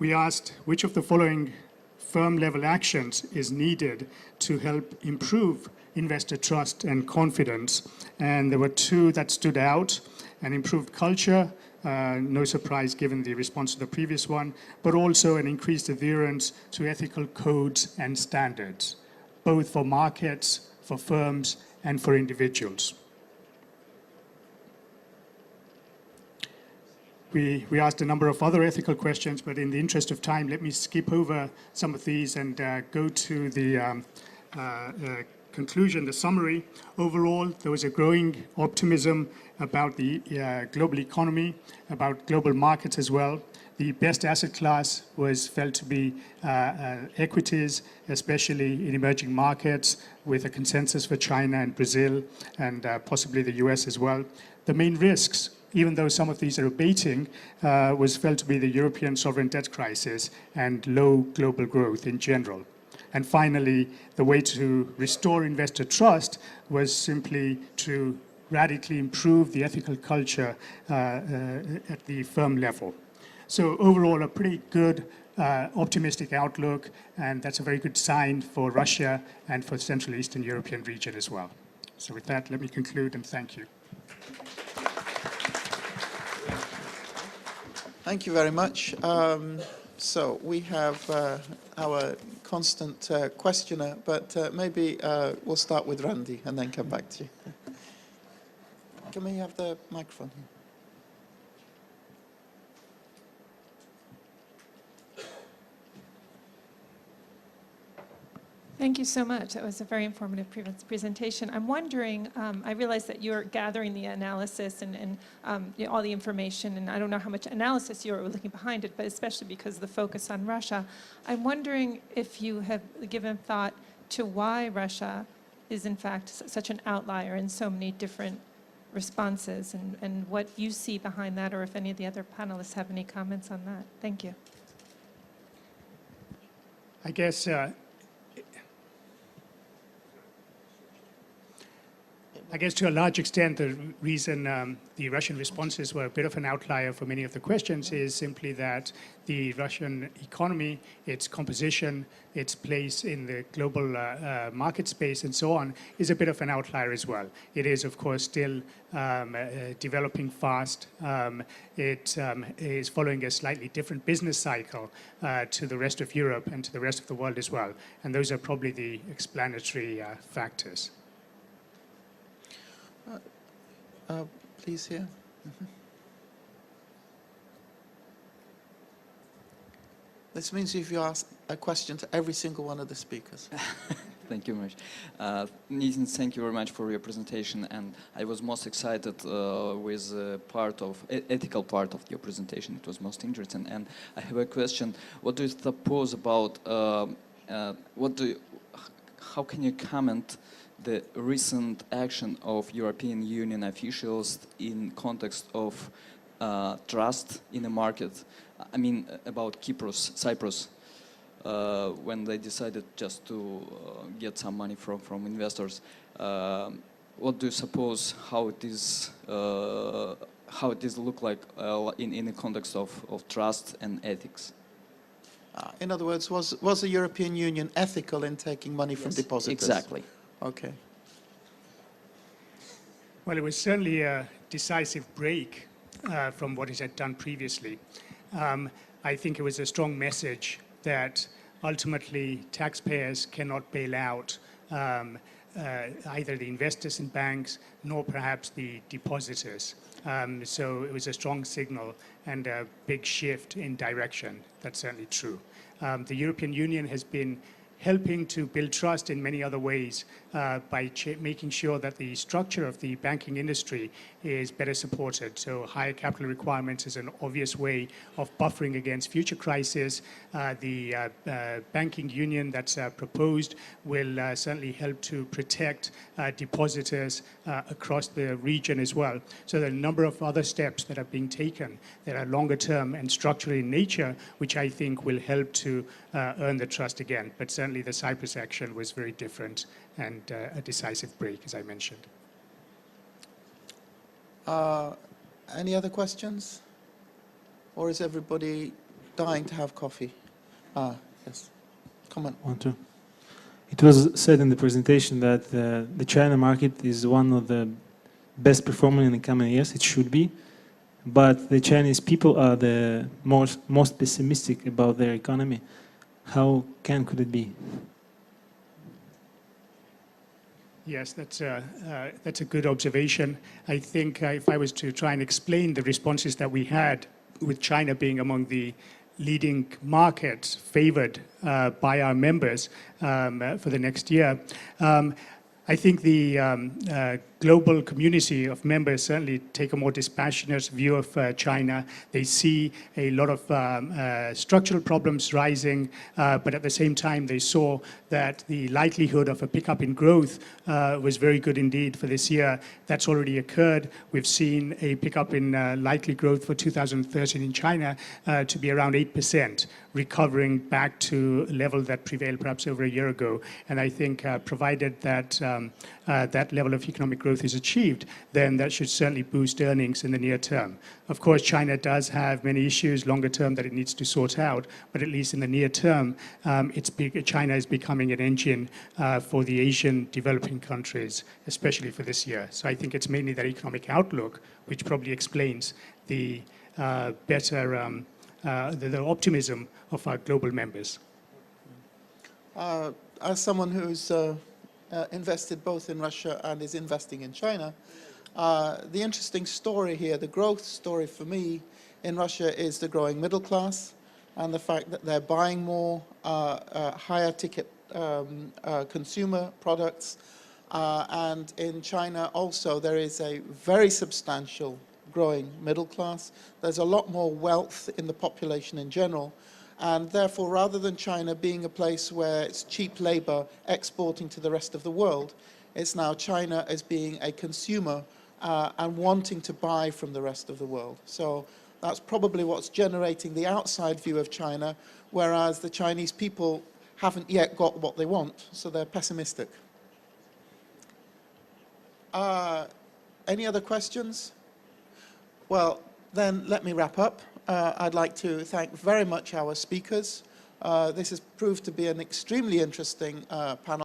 we asked which of the following firm-level actions is needed to help improve investor trust and confidence. And there were two that stood out: an improved culture, no surprise given the response to the previous one, but also an increased adherence to ethical codes and standards, both for markets, for firms, and for individuals. We asked a number of other ethical questions, but in the interest of time, let me skip over some of these and go to the conclusion, the summary. Overall, there was a growing optimism about the global economy, about global markets as well. The best asset class was felt to be equities, especially in emerging markets, with a consensus for China and Brazil and possibly the US as well. The main risks, even though some of these are abating, was felt to be the European sovereign debt crisis and low global growth in general. And finally, the way to restore investor trust was simply to radically improve the ethical culture at the firm level. So overall, a pretty good optimistic outlook, and that's a very good sign for Russia and for the Central Eastern European region as well. So with that, let me conclude and thank you. Thank you very much. So we have our constant questioner, but maybe we'll start with Randy and then come back to you. Can we have the microphone here? Thank you so much. That was a very informative presentation. I'm wondering, I realize that you're gathering the analysis and you know, all the information, and I don't know how much analysis you're looking behind it, but especially because of the focus on Russia. I'm wondering if you have given thought to why Russia is in fact such an outlier in so many different responses, and what you see behind that, or if any of the other panelists have any comments on that. Thank you. I guess to a large extent, the reason the Russian responses were a bit of an outlier for many of the questions is simply that the Russian economy, its composition, its place in the global market space and so on, is a bit of an outlier as well. It is, of course, still developing fast. It is following a slightly different business cycle to the rest of Europe and to the rest of the world as well. And those are probably the explanatory factors. Please here. This means if you ask a question to every single one of the speakers. Thank you very much. Nitin, thank you very much for your presentation, and I was most excited with ethical part of your presentation. It was most interesting, and I have a question. What do you suppose about, how can you comment the recent action of European Union officials in context of trust in the market? I mean, about Cyprus, when they decided just to get some money from investors. What do you suppose how it is look like in the context of trust and ethics? In other words, was the European Union ethical in taking money from depositors? Exactly. Okay. Well, it was certainly a decisive break from what it had done previously. I think it was a strong message that ultimately taxpayers cannot bail out either the investors in banks nor perhaps the depositors. So it was a strong signal and a big shift in direction. That's certainly true. The European Union has been helping to build trust in many other ways by making sure that the structure of the banking industry is better supported. So higher capital requirements is an obvious way of buffering against future crises. The banking union that's proposed will certainly help to protect depositors across the region as well. So there are a number of other steps that are being taken that are longer term and structural in nature, which I think will help to earn the trust again. But certainly the Cyprus action was very different and a decisive break, as I mentioned. Any other questions? Or is everybody dying to have coffee. Yes, comment. It was said in the presentation that the China market is one of the best performing in the coming years. It should be. But the Chinese people are the most pessimistic about their economy. How could it be? Yes, that's a good observation. I think if I was to try and explain the responses that we had with China being among the leading markets favored by our members for the next year, I think the global community of members certainly take a more dispassionate view of China. They see a lot of structural problems rising, but at the same time they saw that the likelihood of a pickup in growth was very good indeed for this year. That's already occurred. We've seen a pickup in likely growth for 2013 in China to be around 8%, recovering back to a level that prevailed perhaps over a year ago. And I think provided that that level of economic growth is achieved, then that should certainly boost earnings in the near term. Of course, China does have many issues longer term that it needs to sort out, but at least in the near term, China is becoming an engine for the Asian developing countries, especially for this year. So I think it's mainly that economic outlook which probably explains the better the optimism of our global members. As someone who's invested both in Russia and is investing in China, the interesting story here, the growth story for me in Russia is the growing middle class and the fact that they're buying more higher ticket consumer products. And in China also there is a very substantial growing middle class. There's a lot more wealth in the population in general. And therefore, rather than China being a place where it's cheap labor exporting to the rest of the world, it's now China as being a consumer and wanting to buy from the rest of the world. So that's probably what's generating the outside view of China, whereas the Chinese people haven't yet got what they want, so they're pessimistic. Any other questions? Well, then let me wrap up. I'd like to thank very much our speakers. This has proved to be an extremely interesting panel.